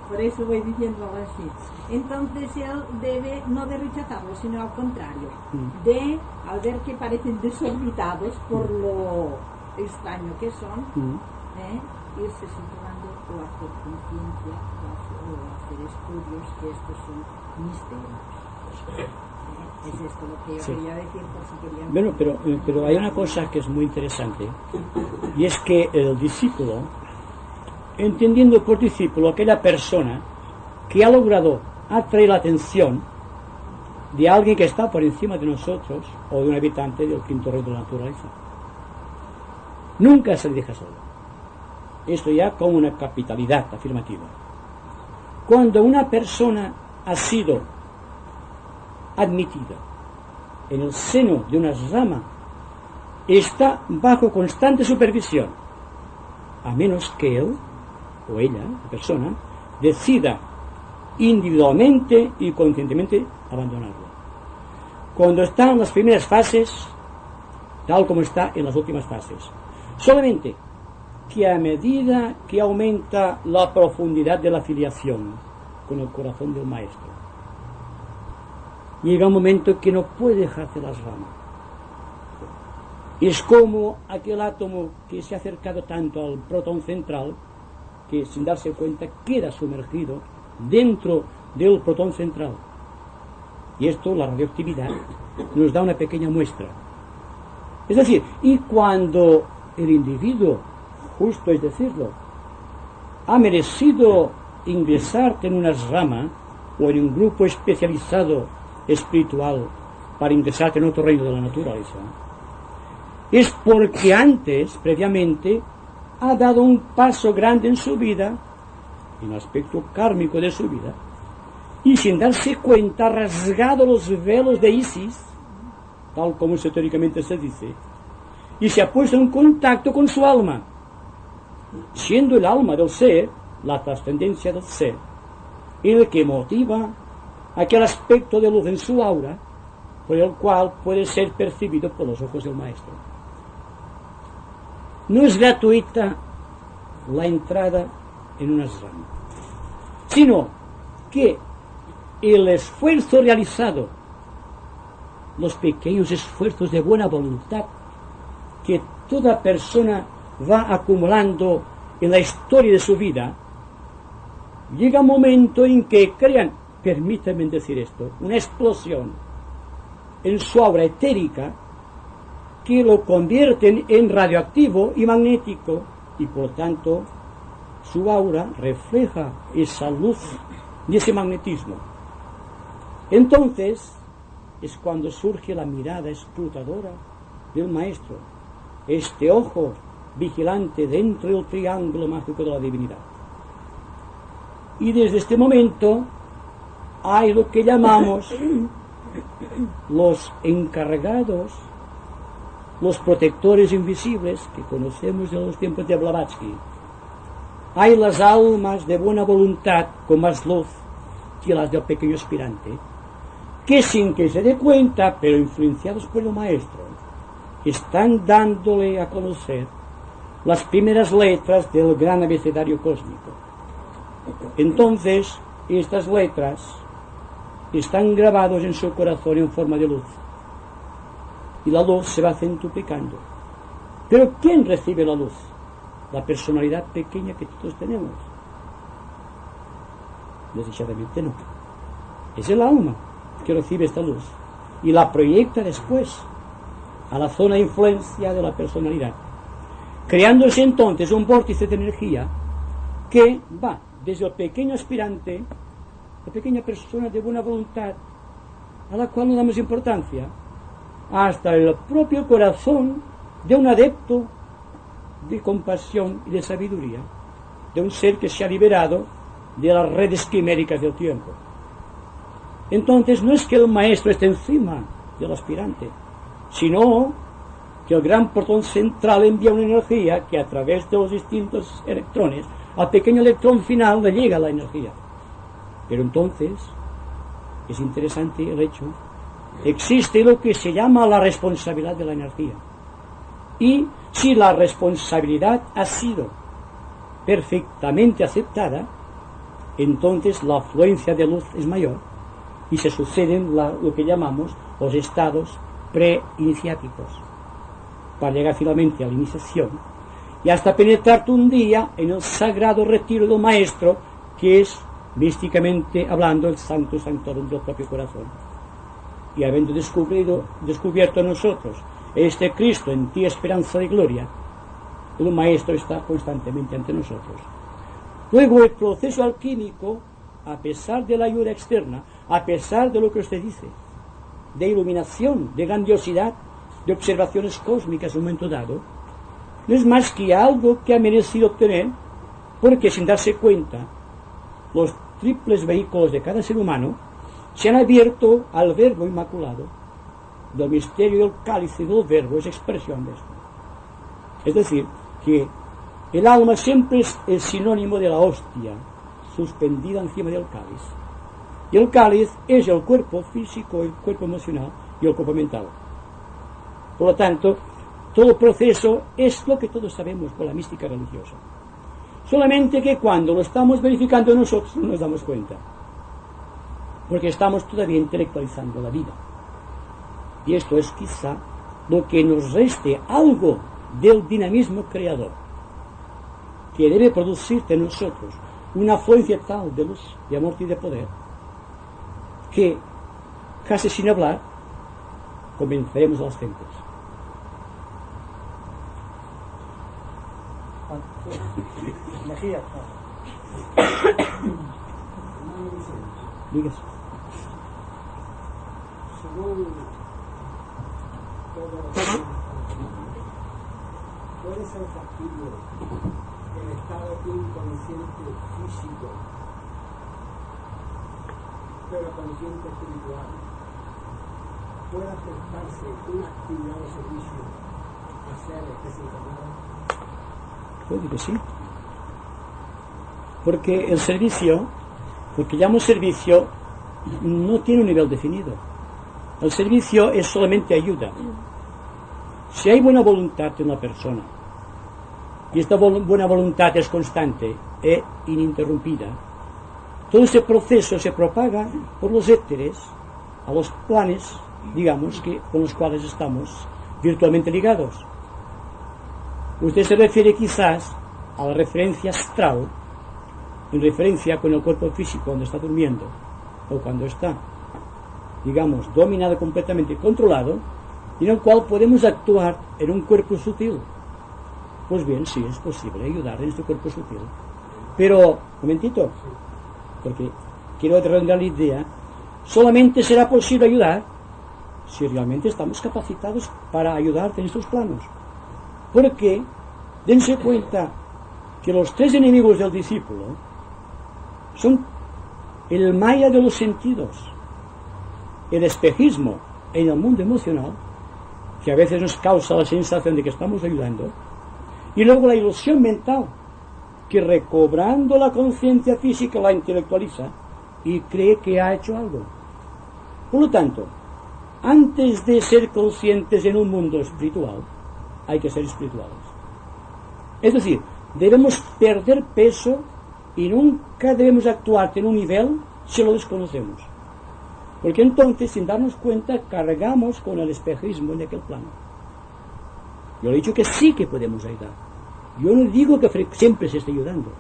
por eso voy diciéndolo así. Entonces él debe no de rechazarlo, sino al contrario, de al ver que parecen desorbitados por lo extraño que son, irse situando o hacer conciencia o hacer estudios que estos son misterios. Es esto lo que yo quería decir, por si querían... Bueno, pero hay una cosa que es muy interesante, y es que el discípulo, entendiendo por discípulo aquella persona que ha logrado atraer la atención de alguien que está por encima de nosotros o de un habitante del quinto reino de la naturaleza, nunca se le deja solo. Esto ya como una capitalidad afirmativa. Cuando una persona ha sido admitida en el seno de una rama, está bajo constante supervisión, a menos que él o ella, la persona, decida individualmente y conscientemente abandonarlo. Cuando está en las primeras fases, tal como está en las últimas fases, solamente que a medida que aumenta la profundidad de la filiación con el corazón del maestro, llega un momento que no puede dejarse las ramas. Es como aquel átomo que se ha acercado tanto al protón central que sin darse cuenta queda sumergido dentro del protón central. Y esto, la radioactividad, nos da una pequeña muestra. Es decir, y cuando el individuo, justo es decirlo, ha merecido ingresar en una rama o en un grupo especializado espiritual para ingresar en otro reino de la naturaleza, es porque antes, previamente, ha dado un paso grande en su vida, en el aspecto kármico de su vida, y sin darse cuenta ha rasgado los velos de Isis, tal como esotéricamente se dice, y se ha puesto en contacto con su alma, siendo el alma del ser, la trascendencia del ser, el que motiva aquel aspecto de luz en su aura, por el cual puede ser percibido por los ojos del maestro. No es gratuita la entrada en una rama, sino que el esfuerzo realizado, los pequeños esfuerzos de buena voluntad que toda persona va acumulando en la historia de su vida, llega un momento en que crean, permítanme decir esto, una explosión en su aura etérica que lo convierten en radioactivo y magnético, y por tanto su aura refleja esa luz y ese magnetismo. Entonces es cuando surge la mirada escrutadora del maestro, este ojo vigilante dentro del triángulo mágico de la divinidad. Y desde este momento hay lo que llamamos los encargados, los protectores invisibles que conocemos de los tiempos de Blavatsky. Hay las almas de buena voluntad con más luz que las del pequeño aspirante, que sin que se dé cuenta, pero influenciados por el maestro, están dándole a conocer las primeras letras del gran abecedario cósmico. Entonces, estas letras están grabadas en su corazón en forma de luz, y la luz se va centuplicando. Pero ¿quién recibe la luz? La personalidad pequeña que todos tenemos. Desdichadamente no. Es el alma que recibe esta luz y la proyecta después a la zona de influencia de la personalidad, creándose entonces un vórtice de energía que va desde el pequeño aspirante, la pequeña persona de buena voluntad, a la cual no damos importancia, hasta el propio corazón de un adepto de compasión y de sabiduría, de un ser que se ha liberado de las redes quiméricas del tiempo. Entonces no es que el maestro esté encima del aspirante, sino que el gran portón central envía una energía que a través de los distintos electrones al pequeño electrón final le llega la energía. Pero entonces es interesante el hecho, existe lo que se llama la responsabilidad de la energía, y si la responsabilidad ha sido perfectamente aceptada, entonces la afluencia de luz es mayor y se suceden lo que llamamos los estados pre-iniciáticos, para llegar finalmente a la iniciación y hasta penetrarte un día en el sagrado retiro del maestro, que es místicamente hablando el Santo Sanctorum del propio corazón. Y habiendo descubierto en nosotros este Cristo en ti esperanza de gloria, el maestro está constantemente ante nosotros. Luego el proceso alquímico, a pesar de la ayuda externa, a pesar de lo que usted dice, de iluminación, de grandiosidad, de observaciones cósmicas en un momento dado, no es más que algo que ha merecido obtener, porque sin darse cuenta, los triples vehículos de cada ser humano se han abierto al verbo inmaculado. Del misterio del cáliz y del verbo es expresión de esto. Es decir, que el alma siempre es sinónimo de la hostia suspendida encima del cáliz. Y el cáliz es el cuerpo físico, el cuerpo emocional y el cuerpo mental. Por lo tanto, todo el proceso es lo que todos sabemos por la mística religiosa. Solamente que cuando lo estamos verificando nosotros no nos damos cuenta, porque estamos todavía intelectualizando la vida. Y esto es quizá lo que nos reste algo del dinamismo creador, que debe producirte en nosotros una afluencia tal de luz, de amor y de poder, que casi sin hablar convenceremos a las gentes. Energía. Digas. Según todas ser factible el estado inconsciente físico, pero consciente espiritual, pueda prestarse una actividad de servicio a seres desencarnados? Puede que sí. Porque el servicio, lo que llamo servicio, no tiene un nivel definido. El servicio es solamente ayuda. Si hay buena voluntad de una persona, y esta buena voluntad es constante e ininterrumpida, todo ese proceso se propaga por los éteres a los planes, digamos, que con los cuales estamos virtualmente ligados. Usted se refiere quizás a la referencia astral, en referencia con el cuerpo físico cuando está durmiendo, o cuando está, digamos, dominado completamente y controlado, y en el cual podemos actuar en un cuerpo sutil. Pues bien, sí, es posible ayudar en este cuerpo sutil. Pero, un momentito, porque quiero redondear la idea, solamente será posible ayudar si realmente estamos capacitados para ayudar en estos planos. Porque, dense cuenta que los tres enemigos del discípulo son el maya de los sentidos, el espejismo en el mundo emocional, que a veces nos causa la sensación de que estamos ayudando, y luego la ilusión mental, que recobrando la conciencia física la intelectualiza y cree que ha hecho algo. Por lo tanto, antes de ser conscientes en un mundo espiritual, hay que ser espirituales. Es decir, debemos perder peso y nunca debemos actuar en un nivel si lo desconocemos. Porque entonces, sin darnos cuenta, cargamos con el espejismo en aquel plano. Yo he dicho que sí que podemos ayudar. Yo no digo que siempre se esté ayudando.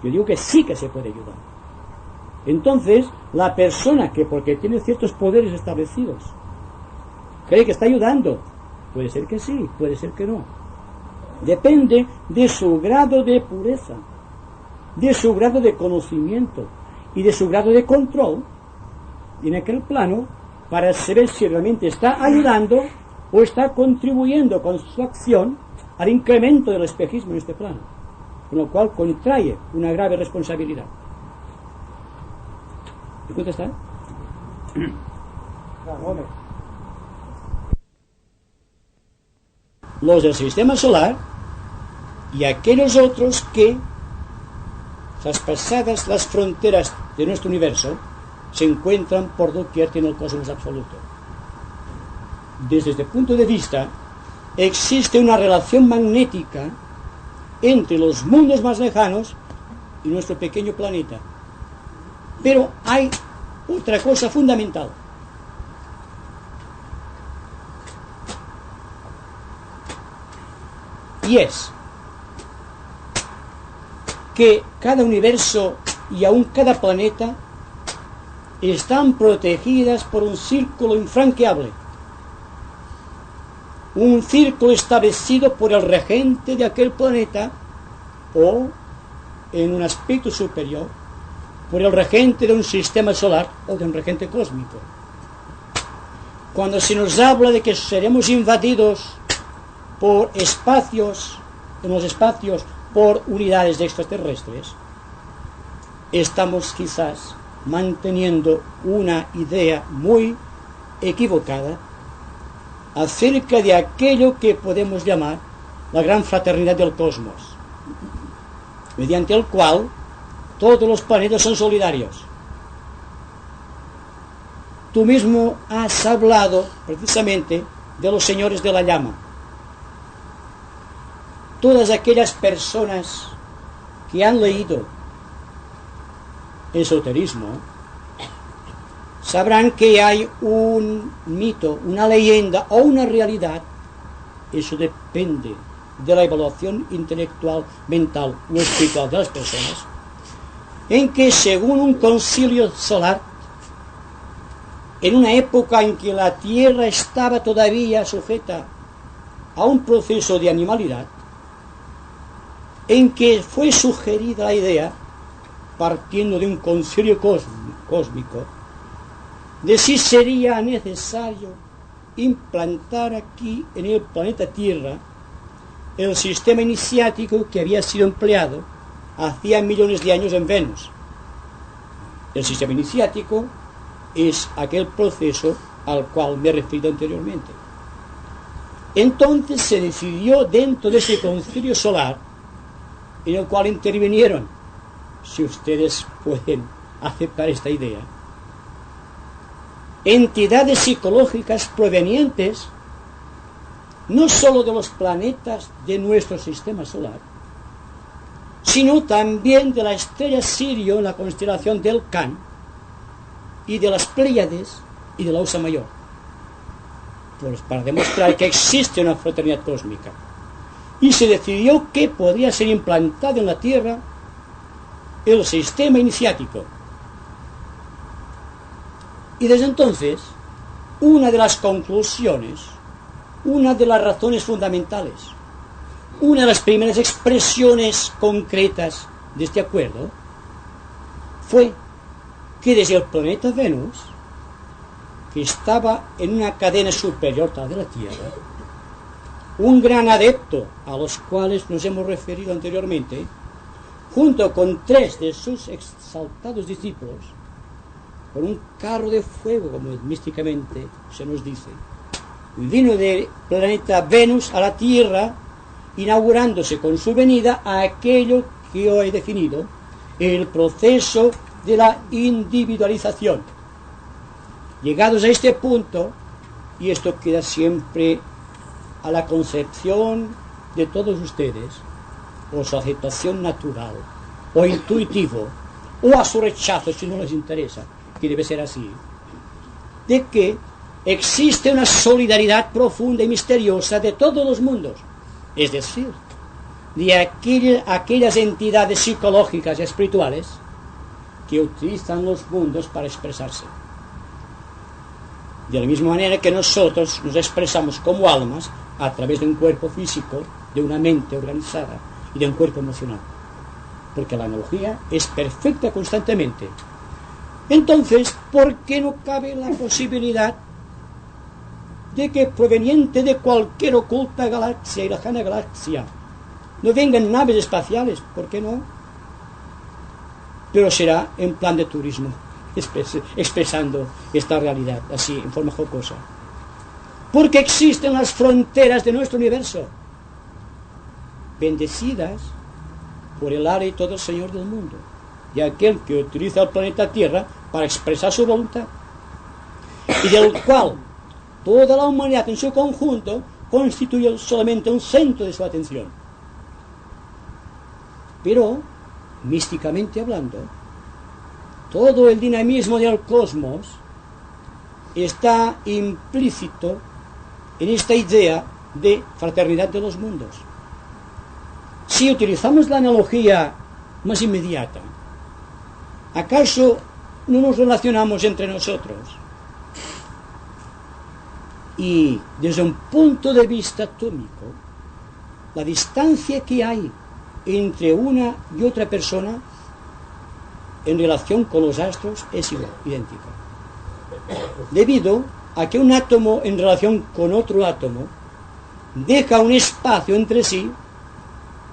Yo digo que sí que se puede ayudar. Entonces, la persona que, porque tiene ciertos poderes establecidos, cree que está ayudando, puede ser que sí, puede ser que no. Depende de su grado de pureza, de su grado de conocimiento y de su grado de control en aquel plano, para saber si realmente está ayudando o está contribuyendo con su acción al incremento del espejismo en este plano, con lo cual contrae una grave responsabilidad. ¿Me contestan? Los del sistema solar y aquellos otros que, traspasadas las fronteras de nuestro universo, se encuentran por doquier en el cosmos absoluto. Desde este punto de vista, existe una relación magnética entre los mundos más lejanos y nuestro pequeño planeta. Pero hay otra cosa fundamental. Y es que cada universo y aún cada planeta están protegidas por un círculo infranqueable, un círculo establecido por el regente de aquel planeta, o, en un aspecto superior, por el regente de un sistema solar o de un regente cósmico. Cuando se nos habla de que seremos invadidos por espacios, en los espacios, por unidades de extraterrestres, estamos quizás manteniendo una idea muy equivocada acerca de aquello que podemos llamar la gran fraternidad del cosmos, mediante el cual todos los planetas son solidarios. Tú mismo has hablado precisamente de los señores de la llama. Todas aquellas personas que han leído esoterismo sabrán que hay un mito, una leyenda o una realidad. Eso depende de la evaluación intelectual, mental o espiritual de las personas, en que según un concilio solar, en una época en que la Tierra estaba todavía sujeta a un proceso de animalidad, en que fue sugerida la idea, partiendo de un concilio cósmico, de si sería necesario implantar aquí en el planeta Tierra el sistema iniciático que había sido empleado hacía millones de años en Venus. El sistema iniciático es aquel proceso al cual me he referido anteriormente. Entonces se decidió dentro de ese concilio solar, en el cual intervinieron, si ustedes pueden aceptar esta idea, entidades psicológicas provenientes no sólo de los planetas de nuestro sistema solar, sino también de la estrella Sirio en la constelación del Can, y de las Pléyades y de la Ursa Mayor, pues para demostrar que existe una fraternidad cósmica. Y se decidió que podría ser implantado en la Tierra el sistema iniciático. Y desde entonces, una de las conclusiones, una de las razones fundamentales, una de las primeras expresiones concretas de este acuerdo fue que desde el planeta Venus, que estaba en una cadena superior a la de la Tierra, un gran adepto a los cuales nos hemos referido anteriormente, junto con 3 de sus exaltados discípulos, con un carro de fuego, como místicamente se nos dice, vino del planeta Venus a la Tierra, inaugurándose con su venida a aquello que yo he definido, el proceso de la individualización. Llegados a este punto, y esto queda siempre a la concepción de todos ustedes, o su aceptación natural, o intuitivo, o a su rechazo si no les interesa, que debe ser así, de que existe una solidaridad profunda y misteriosa de todos los mundos, es decir, de aquellas entidades psicológicas y espirituales que utilizan los mundos para expresarse. De la misma manera que nosotros nos expresamos como almas a través de un cuerpo físico, de una mente organizada y de un cuerpo emocional. Porque la analogía es perfecta constantemente. Entonces, ¿por qué no cabe la posibilidad de que proveniente de cualquier oculta galaxia y lejana galaxia no vengan naves espaciales? ¿Por qué no? Pero será en plan de turismo, expresando esta realidad así, en forma jocosa. Porque existen las fronteras de nuestro universo, bendecidas por el Ara y todo el Señor del mundo, y aquel que utiliza el planeta Tierra para expresar su voluntad, y del cual toda la humanidad en su conjunto constituye solamente un centro de su atención. Pero, místicamente hablando, todo el dinamismo del cosmos está implícito en esta idea de fraternidad de los mundos. Si utilizamos la analogía más inmediata, ¿acaso no nos relacionamos entre nosotros? Y desde un punto de vista atómico, la distancia que hay entre una y otra persona en relación con los astros es igual, idéntica. Debido a que un átomo en relación con otro átomo deja un espacio entre sí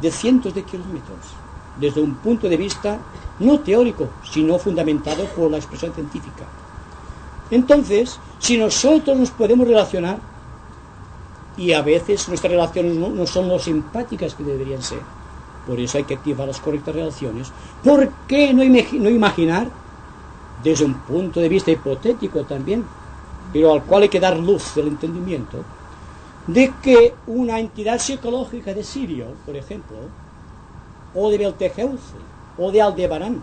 de cientos de kilómetros, desde un punto de vista no teórico, sino fundamentado por la expresión científica. Entonces, si nosotros nos podemos relacionar, y a veces nuestras relaciones no son lo simpáticas que deberían ser, por eso hay que activar las correctas relaciones, ¿por qué no imaginar, desde un punto de vista hipotético también, pero al cual hay que dar luz del entendimiento, de que una entidad psicológica de Sirio, por ejemplo, o de Beltejeuce, o de Aldebarán,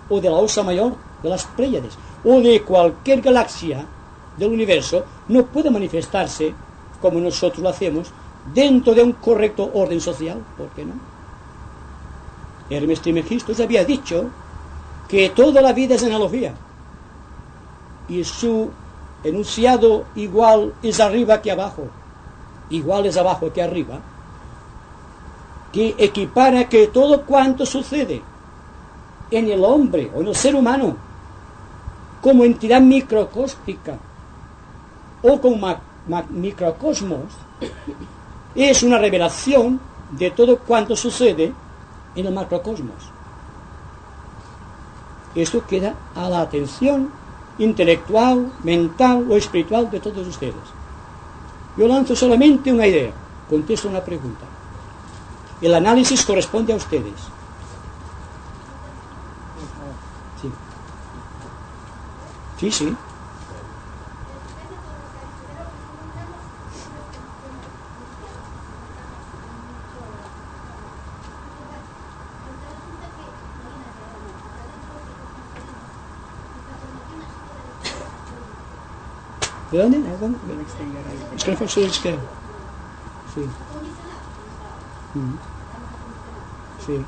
o de la Ursa Mayor, de las Pléyades, o de cualquier galaxia del universo, no puede manifestarse como nosotros lo hacemos dentro de un correcto orden social? ¿Por qué no? Hermes Trismegisto había dicho que toda la vida es analogía, y su enunciado igual es arriba que abajo, igual es abajo que arriba, que equipara que todo cuanto sucede en el hombre o en el ser humano como entidad microcósmica o como microcosmos es una revelación de todo cuanto sucede en el macrocosmos. Esto queda a la atención intelectual, mental o espiritual de todos ustedes. Yo lanzo solamente una idea, contesto una pregunta. El análisis corresponde a ustedes. Sí. Sí, sí. ¿De dónde? ¿De dónde? Es que no fue, es que... Sí. Sí.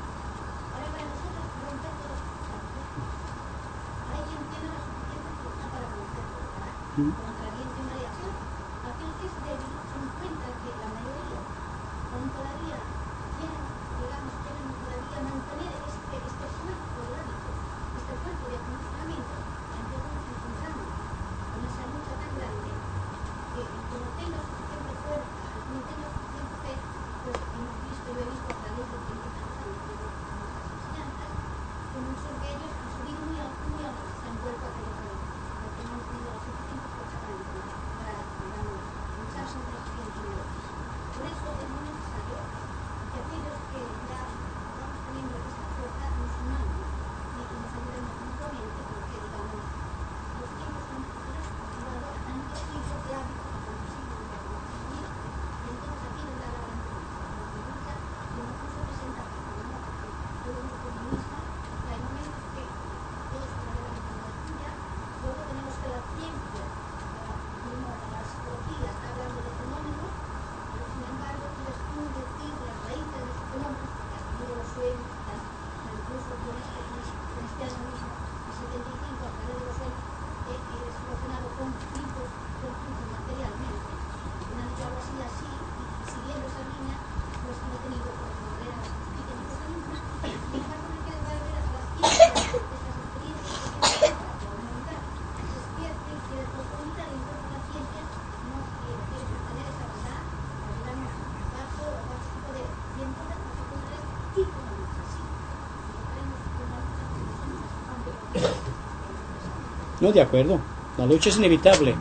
No, de acuerdo. La lucha es inevitable.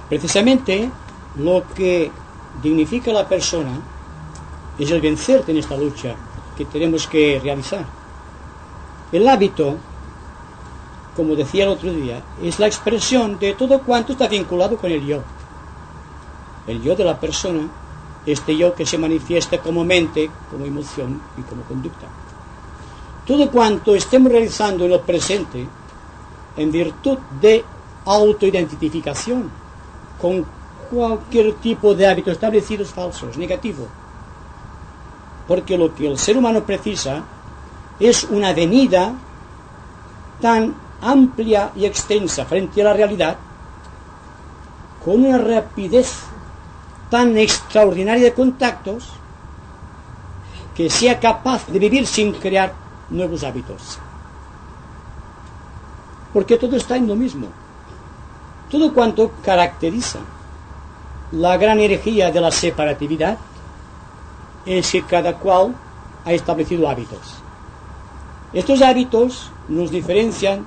Precisamente lo que dignifica a la persona es el vencerte en esta lucha que tenemos que realizar. El hábito, como decía el otro día, es la expresión de todo cuanto está vinculado con el yo. El yo de la persona, este yo que se manifiesta como mente, como emoción y como conducta. Todo cuanto estemos realizando en el presente, en virtud de autoidentificación con cualquier tipo de hábito establecido, es falso, es negativo. Porque lo que el ser humano precisa es una avenida tan amplia y extensa frente a la realidad, con una rapidez tan extraordinaria de contactos, que sea capaz de vivir sin crear nuevos hábitos. Porque todo está en lo mismo. Todo cuanto caracteriza la gran herejía de la separatividad es que cada cual ha establecido hábitos. Estos hábitos nos diferencian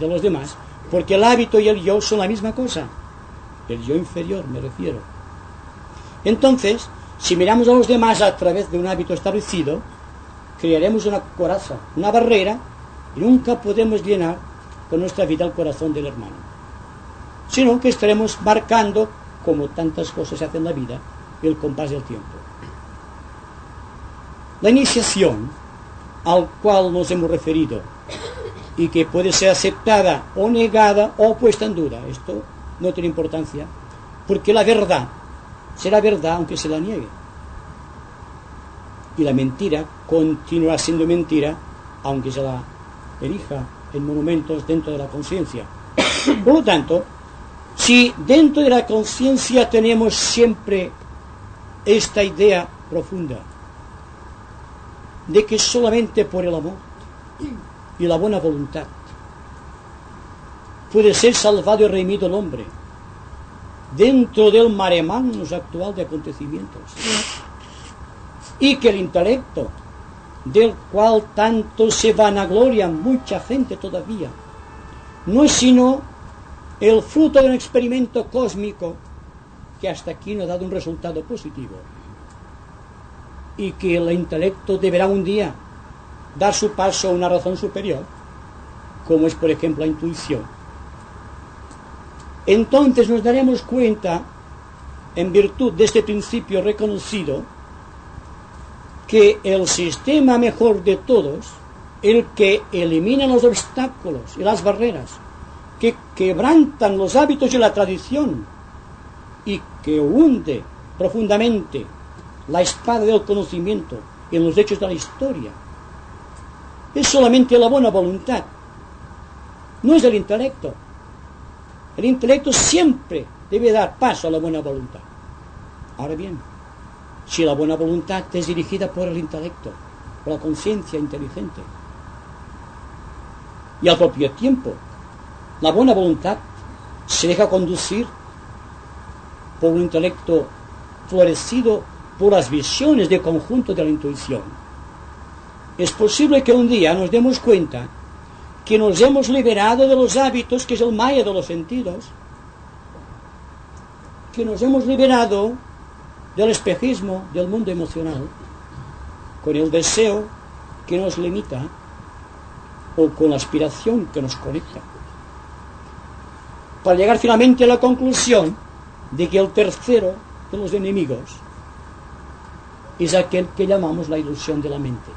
de los demás, porque el hábito y el yo son la misma cosa. El yo inferior, me refiero. Entonces, si miramos a los demás a través de un hábito establecido, crearemos una coraza, una barrera, y nunca podemos llenar con nuestra vida el corazón del hermano, sino que estaremos marcando, como tantas cosas se hacen en la vida, el compás del tiempo. La iniciación al cual nos hemos referido y que puede ser aceptada o negada o puesta en duda, esto no tiene importancia, porque la verdad será verdad aunque se la niegue, y la mentira continuará siendo mentira aunque se la erija en monumentos dentro de la conciencia. Por lo tanto, si dentro de la conciencia tenemos siempre esta idea profunda de que solamente por el amor y la buena voluntad puede ser salvado y redimido el hombre dentro del mare magnus actual de acontecimientos, y que el intelecto, del cual tanto se vanagloria mucha gente todavía, no es sino el fruto de un experimento cósmico que hasta aquí no ha dado un resultado positivo, y que el intelecto deberá un día dar su paso a una razón superior, como es por ejemplo la intuición. Entonces nos daremos cuenta, en virtud de este principio reconocido, que el sistema mejor de todos, el que elimina los obstáculos y las barreras, que quebrantan los hábitos y la tradición, y que hunde profundamente la espada del conocimiento en los hechos de la historia, es solamente la buena voluntad, no es el intelecto. El intelecto siempre debe dar paso a la buena voluntad. Ahora bien, si la buena voluntad es dirigida por el intelecto, por la conciencia inteligente, y al propio tiempo la buena voluntad se deja conducir por un intelecto florecido por las visiones de conjunto de la intuición, es posible que un día nos demos cuenta que nos hemos liberado de los hábitos, que es el maya de los sentidos, que nos hemos liberado del espejismo del mundo emocional, con el deseo que nos limita o con la aspiración que nos conecta, para llegar finalmente a la conclusión de que el tercero de los enemigos es aquel que llamamos la ilusión de la mente.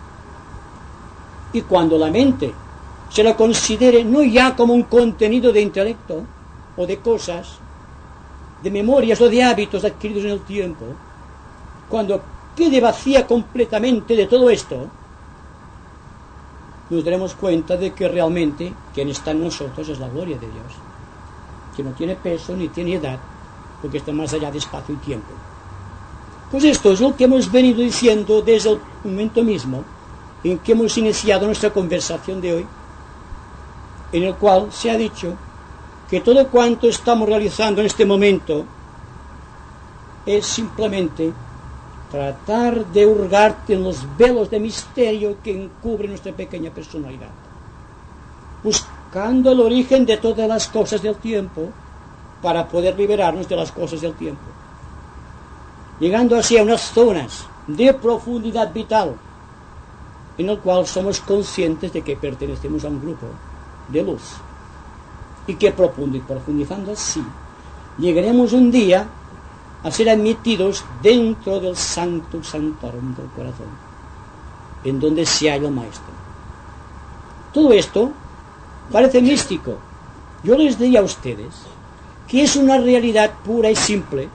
Y cuando la mente se la considere no ya como un contenido de intelecto o de cosas, de memorias o de hábitos adquiridos en el tiempo, cuando quede vacía completamente de todo esto, nos daremos cuenta de que realmente quien está en nosotros es la gloria de Dios, que no tiene peso ni tiene edad, porque está más allá de espacio y tiempo. Pues esto es lo que hemos venido diciendo desde el momento mismo en que hemos iniciado nuestra conversación de hoy, en el cual se ha dicho que todo cuanto estamos realizando en este momento es simplemente tratar de hurgarte en los velos de misterio que encubren nuestra pequeña personalidad, buscando el origen de todas las cosas del tiempo para poder liberarnos de las cosas del tiempo, llegando así a unas zonas de profundidad vital en el cual somos conscientes de que pertenecemos a un grupo de luz, y que profundizando así llegaremos un día a ser admitidos dentro del Sanctum Sanctorum del corazón, en donde se halla el Maestro. Todo esto parece místico. Yo les diría a ustedes que es una realidad pura y simple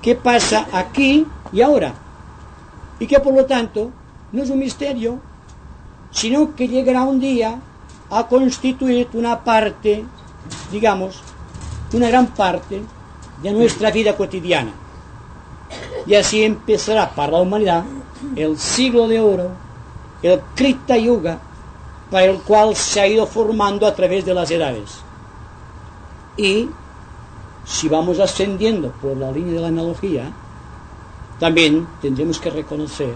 que pasa aquí y ahora, y que por lo tanto no es un misterio, sino que llegará un día a constituir una parte, digamos, una gran parte de nuestra vida cotidiana. Y así empezará para la humanidad el siglo de oro, el Krita Yuga, para el cual se ha ido formando a través de las edades. Y si vamos ascendiendo por la línea de la analogía, también tendremos que reconocer,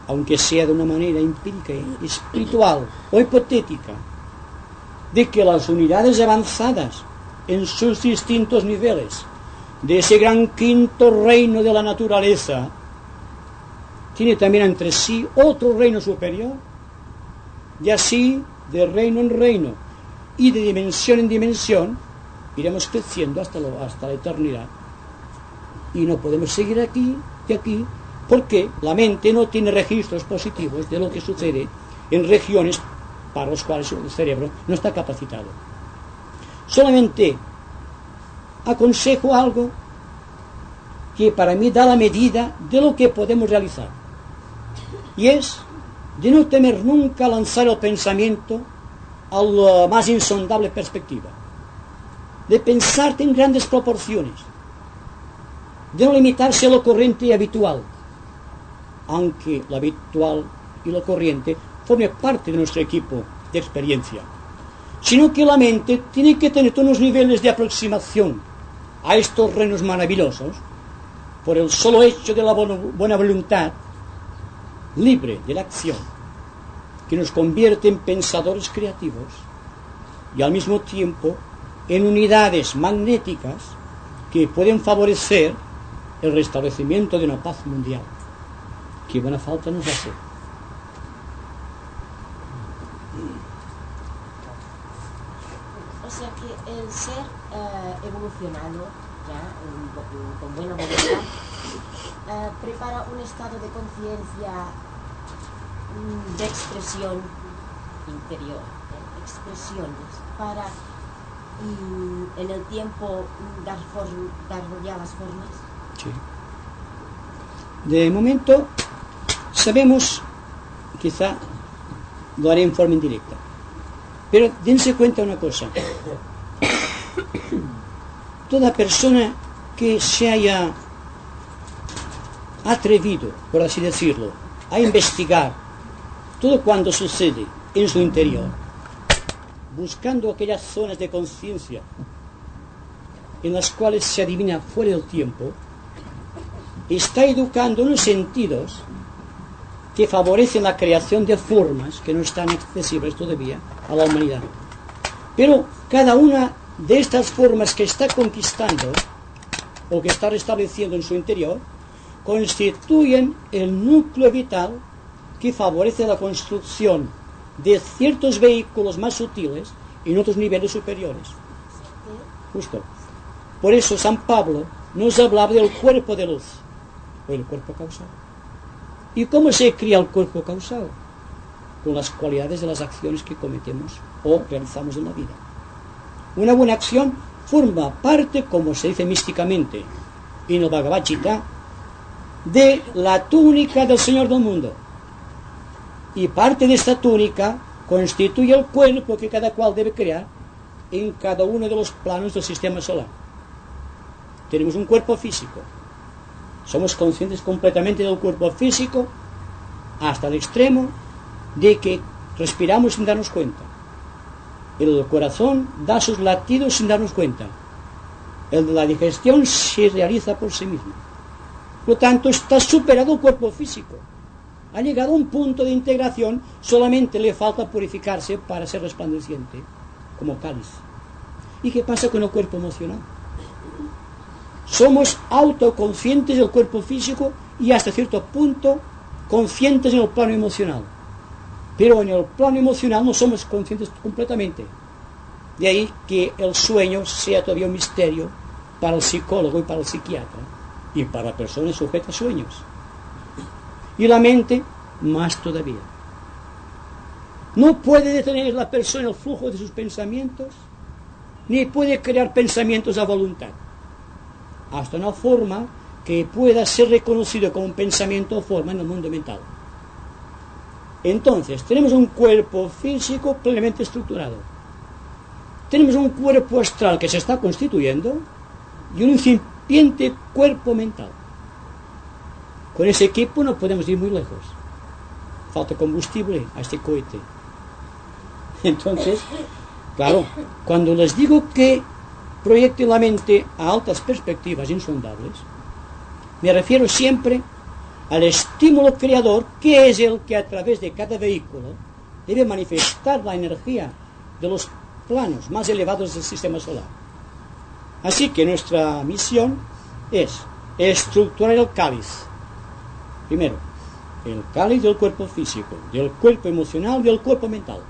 aunque sea de una manera empírica, espiritual o hipotética, de que las unidades avanzadas en sus distintos niveles de ese gran quinto reino de la naturaleza tiene también entre sí otro reino superior, y así de reino en reino y de dimensión en dimensión iremos creciendo hasta la eternidad. Y no podemos seguir aquí y aquí, porque la mente no tiene registros positivos de lo que sucede en regiones para los cuales el cerebro no está capacitado. Solamente aconsejo algo que para mí da la medida de lo que podemos realizar, y es de no temer nunca lanzar el pensamiento a la más insondable perspectiva, de pensar en grandes proporciones, de no limitarse a lo corriente y habitual, aunque lo habitual y lo corriente forme parte de nuestro equipo de experiencia, sino que la mente tiene que tener unos niveles de aproximación a estos reinos maravillosos por el solo hecho de la buena voluntad libre de la acción, que nos convierte en pensadores creativos y al mismo tiempo en unidades magnéticas que pueden favorecer el restablecimiento de una paz mundial, que buena falta nos hace. O sea que el ser evolucionado, ya, con buena voluntad, prepara un estado de conciencia de expresión interior, expresiones, para en el tiempo dar ya las formas. Sí. De momento sabemos, quizá lo haré en forma indirecta, pero dense cuenta una cosa: toda persona que se haya atrevido, por así decirlo, a investigar todo cuanto sucede en su interior, buscando aquellas zonas de conciencia en las cuales se adivina fuera del tiempo, está educando unos sentidos que favorecen la creación de formas que no están accesibles todavía a la humanidad. Pero cada una de estas formas que está conquistando o que está restableciendo en su interior constituyen el núcleo vital que favorece la construcción de ciertos vehículos más sutiles en otros niveles superiores. Justo. Por eso San Pablo nos hablaba del cuerpo de luz o el cuerpo causal. ¿Y cómo se cría el cuerpo causal? Con las cualidades de las acciones que cometemos o realizamos en la vida. Una buena acción forma parte, como se dice místicamente en el Bhagavad Gita, de la túnica del Señor del mundo. Y parte de esta túnica constituye el cuerpo que cada cual debe crear en cada uno de los planos del sistema solar. Tenemos un cuerpo físico. Somos conscientes completamente del cuerpo físico hasta el extremo de que respiramos sin darnos cuenta. El corazón da sus latidos sin darnos cuenta. El de la digestión se realiza por sí mismo. Por lo tanto, está superado el cuerpo físico. Ha llegado a un punto de integración, solamente le falta purificarse para ser resplandeciente, como cáliz. ¿Y qué pasa con el cuerpo emocional? Somos autoconscientes del cuerpo físico y hasta cierto punto conscientes en el plano emocional. Pero en el plano emocional no somos conscientes completamente. De ahí que el sueño sea todavía un misterio para el psicólogo y para el psiquiatra y para personas sujetas a sueños. Y la mente más todavía. No puede detener la persona el flujo de sus pensamientos, ni puede crear pensamientos a voluntad, hasta una forma que pueda ser reconocido como un pensamiento o forma en el mundo mental. Entonces, tenemos un cuerpo físico plenamente estructurado. Tenemos un cuerpo astral que se está constituyendo y un incipiente cuerpo mental. Con ese equipo no podemos ir muy lejos. Falta combustible a este cohete. Entonces, claro, cuando les digo que proyecten la mente a altas perspectivas insondables, me refiero siempre al estímulo creador, que es el que a través de cada vehículo debe manifestar la energía de los planos más elevados del sistema solar. Así que nuestra misión es estructurar el cáliz. Primero, el cáliz del cuerpo físico, del cuerpo emocional y del cuerpo mental.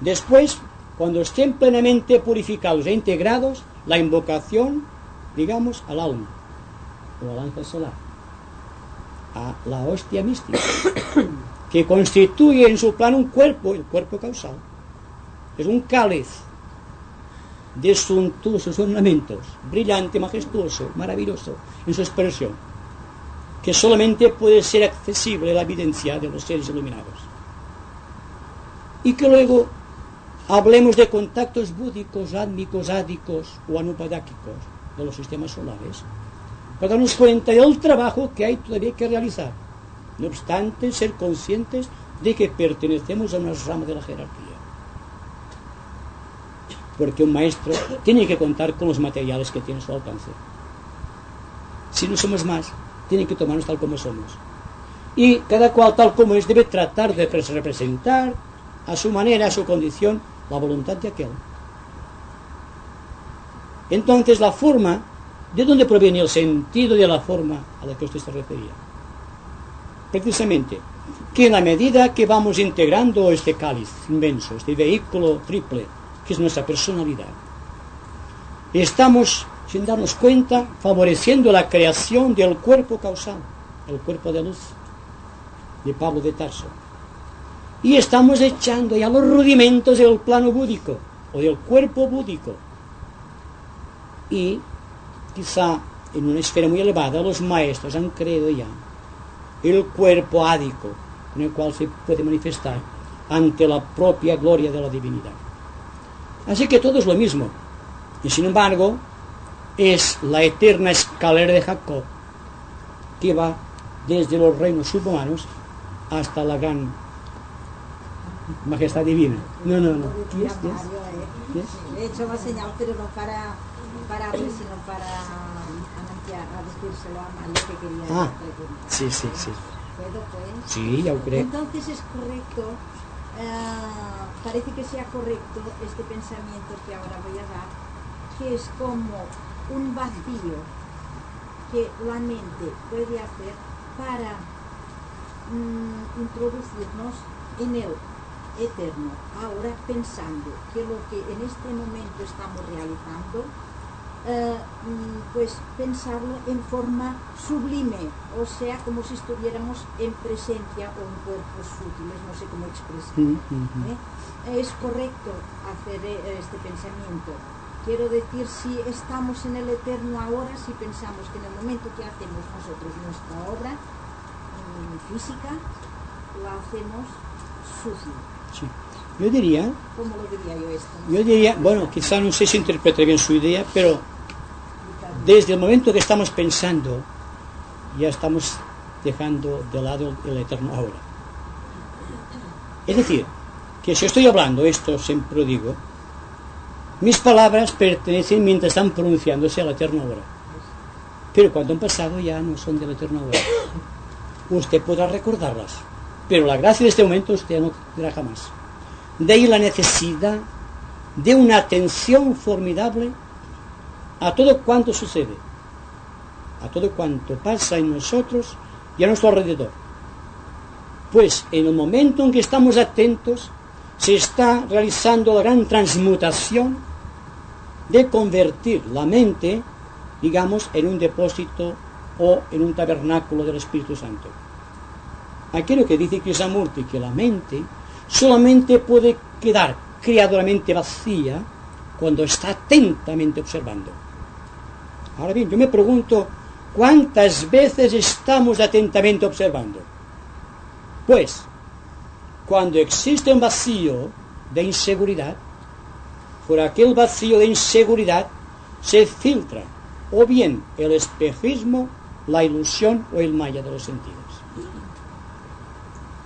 Después, cuando estén plenamente purificados e integrados, la invocación, digamos, al alma, o al ángel solar, a la hostia mística, que constituye en su plano un cuerpo, el cuerpo causal. Es un cáliz de suntuosos ornamentos, brillante, majestuoso, maravilloso en su expresión, que solamente puede ser accesible a la evidencia de los seres iluminados. Y que luego hablemos de contactos búdicos, átmicos, ádicos o anupadáquicos de los sistemas solares, para darnos cuenta del trabajo que hay todavía que realizar. No obstante, ser conscientes de que pertenecemos a una rama de la jerarquía. Porque un maestro tiene que contar con los materiales que tiene a su alcance. Si no somos más, tienen que tomarnos tal como somos. y cada cual tal como es debe tratar de representar a su manera, a su condición, la voluntad de aquel. Entonces la forma, ¿de dónde proviene el sentido de la forma a la que usted se refería? Precisamente, que en la medida que vamos integrando este cáliz inmenso, este vehículo triple, que es nuestra personalidad, estamos, sin darnos cuenta, favoreciendo la creación del cuerpo causal, el cuerpo de luz, de Pablo de Tarso. Y estamos echando ya los rudimentos del plano búdico, o del cuerpo búdico. Y quizá en una esfera muy elevada los maestros han creado ya el cuerpo ádico, en el cual se puede manifestar ante la propia gloria de la divinidad. Así que todo es lo mismo. Y sin embargo, es la eterna escalera de Jacob que va desde los reinos subhumanos hasta la gran majestad divina. No. Yes. He hecho una señal, pero no para hablar, sino para anunciar, a decírselo a María que quería preguntar. Sí. ¿Puedo, pues? Sí, ya lo creo. Entonces es correcto, parece que sea correcto este pensamiento que ahora voy a dar, que es como un vacío que la mente puede hacer para introducirnos en el eterno, ahora pensando que lo que en este momento estamos realizando, pues pensarlo en forma sublime, o sea, como si estuviéramos en presencia o en cuerpos sutiles, no sé cómo expresarlo. Es correcto hacer este pensamiento. Quiero decir, si estamos en el eterno ahora, si pensamos que en el momento que hacemos nosotros nuestra obra física, la hacemos sucia. Sí. Yo diría... ¿Cómo lo diría yo esto? Yo diría, bueno, quizá no sé si interprete bien su idea, pero desde el momento que estamos pensando, ya estamos dejando de lado el eterno ahora. Es decir, que si estoy hablando, esto siempre lo digo, mis palabras pertenecen mientras están pronunciándose al eterno ahora. Pero cuando han pasado ya no son del eterno ahora. Usted podrá recordarlas, pero la gracia de este momento usted no tendrá jamás. De ahí la necesidad de una atención formidable a todo cuanto sucede, a todo cuanto pasa en nosotros y a nuestro alrededor. Pues en el momento en que estamos atentos, se está realizando la gran transmutación de convertir la mente, digamos, en un depósito o en un tabernáculo del Espíritu Santo. Aquello que dice Krishnamurti, que la mente solamente puede quedar creadoramente vacía cuando está atentamente observando. Ahora bien, yo me pregunto, ¿cuántas veces estamos atentamente observando? Pues, cuando existe un vacío de inseguridad, por aquel vacío de inseguridad se filtra o bien el espejismo, la ilusión o el maya de los sentidos.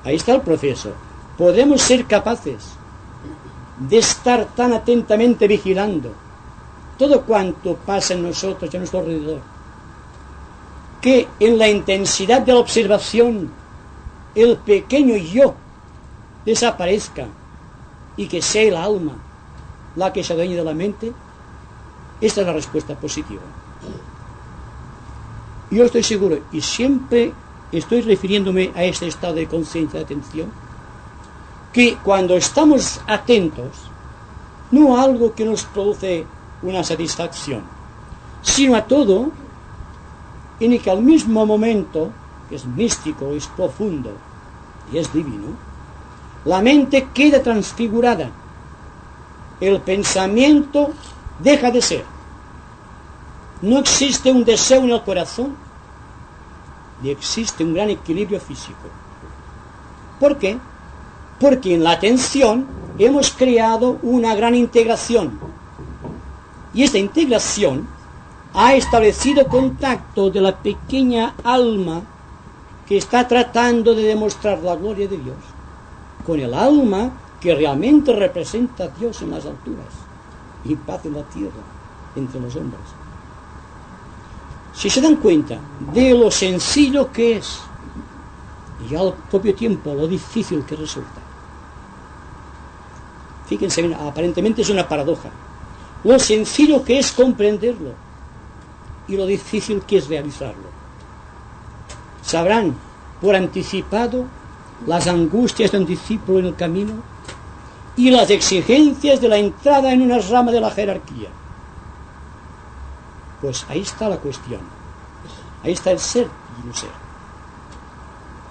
Ahí está el proceso. Podemos ser capaces de estar tan atentamente vigilando todo cuanto pasa en nosotros y a nuestro alrededor, que en la intensidad de la observación el pequeño yo desaparezca y que sea el alma la que se adueñe de la mente. Esta es la respuesta positiva. Yo estoy seguro, y siempre estoy refiriéndome a este estado de conciencia, de atención, que cuando estamos atentos, no a algo que nos produce una satisfacción, sino a todo en el que al mismo momento, que es místico, es profundo y es divino, la mente queda transfigurada, el pensamiento deja de ser, no existe un deseo en el corazón y existe un gran equilibrio físico. ¿Por qué? Porque en la atención hemos creado una gran integración, y esta integración ha establecido contacto de la pequeña alma que está tratando de demostrar la gloria de Dios con el alma que realmente representa a Dios en las alturas y paz en la tierra entre los hombres. Si se dan cuenta de lo sencillo que es y al propio tiempo lo difícil que resulta. Fíjense bien, aparentemente es una paradoja. Lo sencillo que es comprenderlo y lo difícil que es realizarlo. Sabrán por anticipado las angustias de un discípulo en el camino y las exigencias de la entrada en una rama de la jerarquía. Pues ahí está la cuestión. Ahí está el ser y no ser.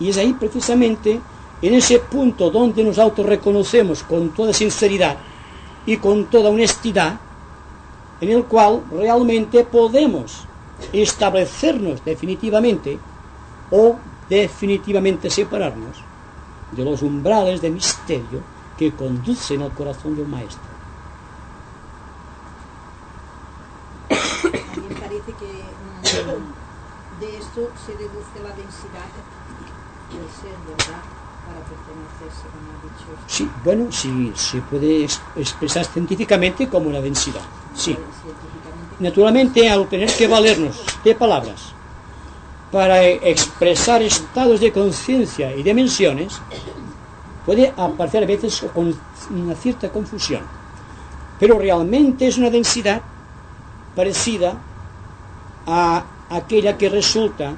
Y es ahí precisamente, en ese punto donde nos autorreconocemos con toda sinceridad y con toda honestidad, en el cual realmente podemos establecernos definitivamente o definitivamente separarnos de los umbrales de misterio que conducen al corazón del Maestro. A mí me parece que de esto se deduce la densidad del ser, ¿verdad? Para pertenecerse, como ha dicho usted. Sí, bueno, sí, se puede expresar científicamente como la densidad. Sí. Naturalmente, al tener que valernos de palabras para expresar estados de conciencia y dimensiones, puede aparecer a veces con una cierta confusión. Pero realmente es una densidad parecida a aquella que resulta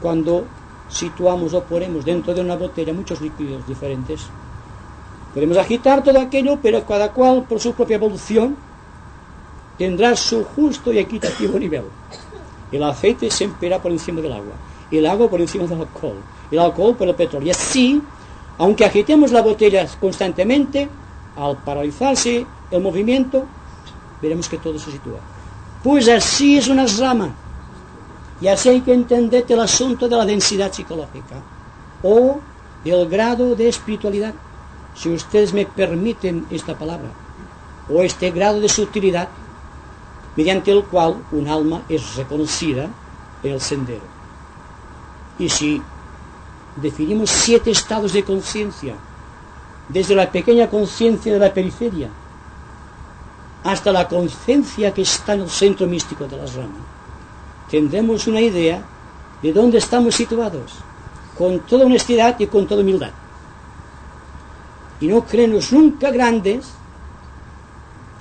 cuando situamos o ponemos dentro de una botella muchos líquidos diferentes. Podemos agitar todo aquello, pero cada cual por su propia evolución tendrá su justo y equitativo nivel. El aceite siempre irá por encima del agua, el agua por encima del alcohol, el alcohol por el petróleo. Y así, aunque agitemos la botella constantemente, al paralizarse el movimiento, veremos que todo se sitúa. Pues así es una rama. Y así hay que entender el asunto de la densidad psicológica o del grado de espiritualidad, si ustedes me permiten esta palabra, o este grado de sutilidad mediante el cual un alma es reconocida en el sendero. Y si definimos 7 estados de conciencia, desde la pequeña conciencia de la periferia hasta la conciencia que está en el centro místico de las ramas, tendremos una idea de dónde estamos situados, con toda honestidad y con toda humildad. Y no creernos nunca grandes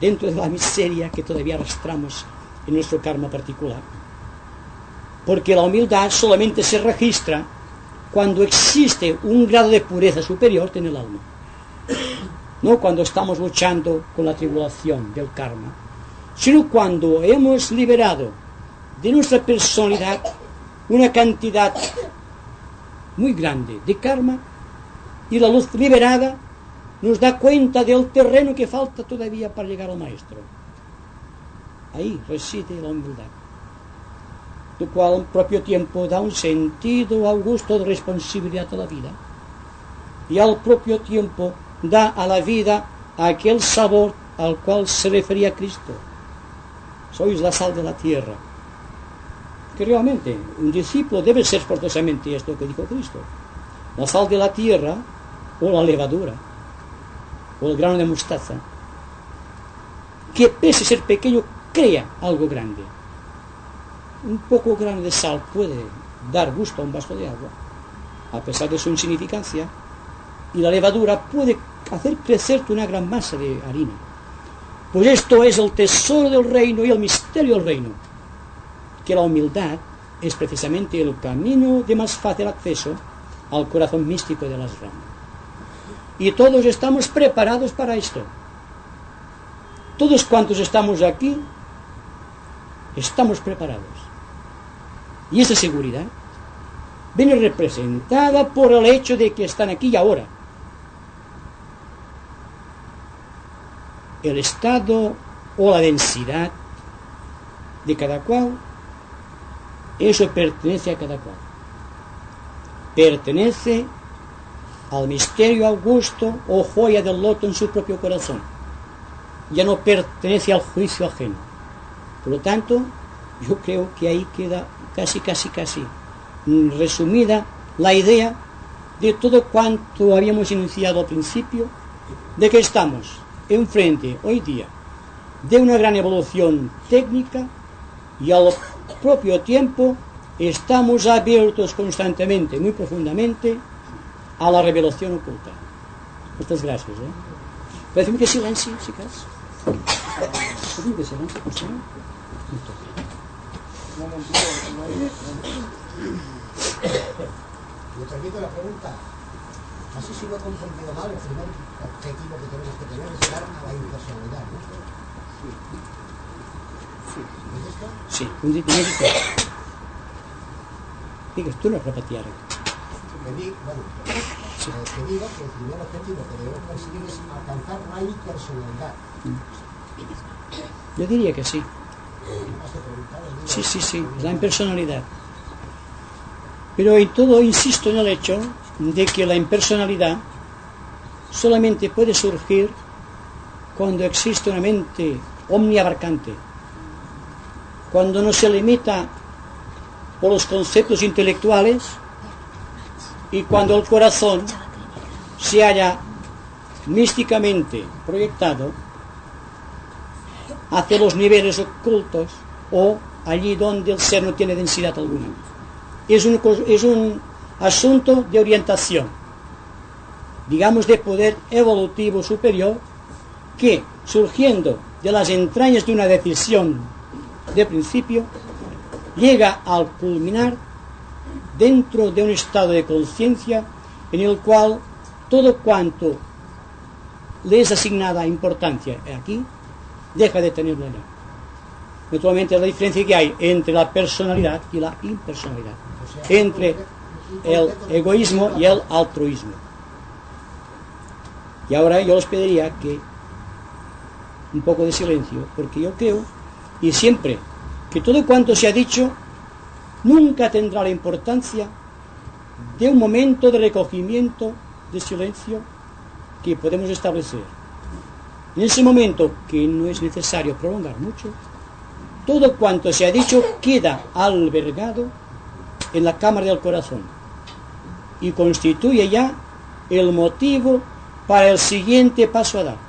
dentro de la miseria que todavía arrastramos en nuestro karma particular. Porque la humildad solamente se registra cuando existe un grado de pureza superior en el alma. No cuando estamos luchando con la tribulación del karma, sino cuando hemos liberado de nuestra personalidad una cantidad muy grande de karma, y la luz liberada nos da cuenta del terreno que falta todavía para llegar al Maestro. Ahí reside la humildad, lo cual al propio tiempo da un sentido augusto de responsabilidad a la vida, y al propio tiempo da a la vida aquel sabor al cual se refería Cristo. Sois la sal de la tierra. Que realmente un discípulo debe ser forzosamente esto que dijo Cristo: la sal de la tierra, o la levadura, o el grano de mostaza, que pese a ser pequeño crea algo grande. Un poco grano de sal puede dar gusto a un vaso de agua, a pesar de su insignificancia, y la levadura puede hacer crecer una gran masa de harina. Pues esto es el tesoro del reino y el misterio del reino, que la humildad es precisamente el camino de más fácil acceso al corazón místico de las ramas. Y todos estamos preparados para esto. Todos cuantos estamos aquí, estamos preparados. Y esa seguridad viene representada por el hecho de que están aquí y ahora. El estado o la densidad de cada cual, eso pertenece a cada cual. Pertenece al misterio augusto o joya del loto en su propio corazón. Ya no pertenece al juicio ajeno. Por lo tanto, yo creo que ahí queda casi resumida la idea de todo cuanto habíamos iniciado al principio, de que estamos enfrente hoy día de una gran evolución técnica, y al propio tiempo estamos abiertos constantemente, muy profundamente, a la revelación oculta. Muchas gracias. Parece que silencio, chicas. Un de silencio, por favor. Le permito la pregunta. No sé si lo he comprendido mal. El primer objetivo que tenemos que tener es llegar a la impersonalidad, ¿no? ¿Es esto? Sí, un dito. Digas, tú lo repetías. Te digo que el primer objetivo que debemos conseguir es alcanzar la impersonalidad. Yo diría que sí. Sí, la impersonalidad. Pero en todo insisto en el hecho de que la impersonalidad solamente puede surgir cuando existe una mente omniabarcante, cuando no se limita por los conceptos intelectuales y cuando el corazón se haya místicamente proyectado hacia los niveles ocultos o allí donde el ser no tiene densidad alguna. Es un asunto de orientación, digamos de poder evolutivo superior, que surgiendo de las entrañas de una decisión de principio llega al culminar dentro de un estado de conciencia en el cual todo cuanto le es asignada importancia aquí deja de tenerla ya. Naturalmente la diferencia que hay entre la personalidad y la impersonalidad, entre el egoísmo y el altruismo. Y ahora yo les pediría que un poco de silencio, porque yo creo, y siempre, que todo cuanto se ha dicho nunca tendrá la importancia de un momento de recogimiento, de silencio, que podemos establecer. En ese momento, que no es necesario prolongar mucho, todo cuanto se ha dicho queda albergado en la cámara del corazón y constituye ya el motivo para el siguiente paso a dar.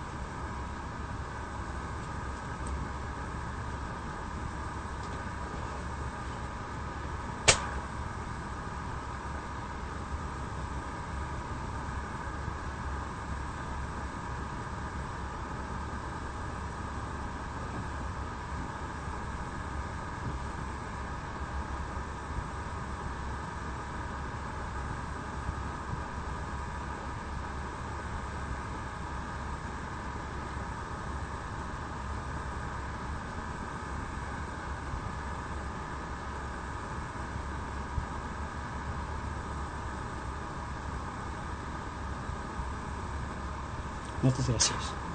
Muchas gracias.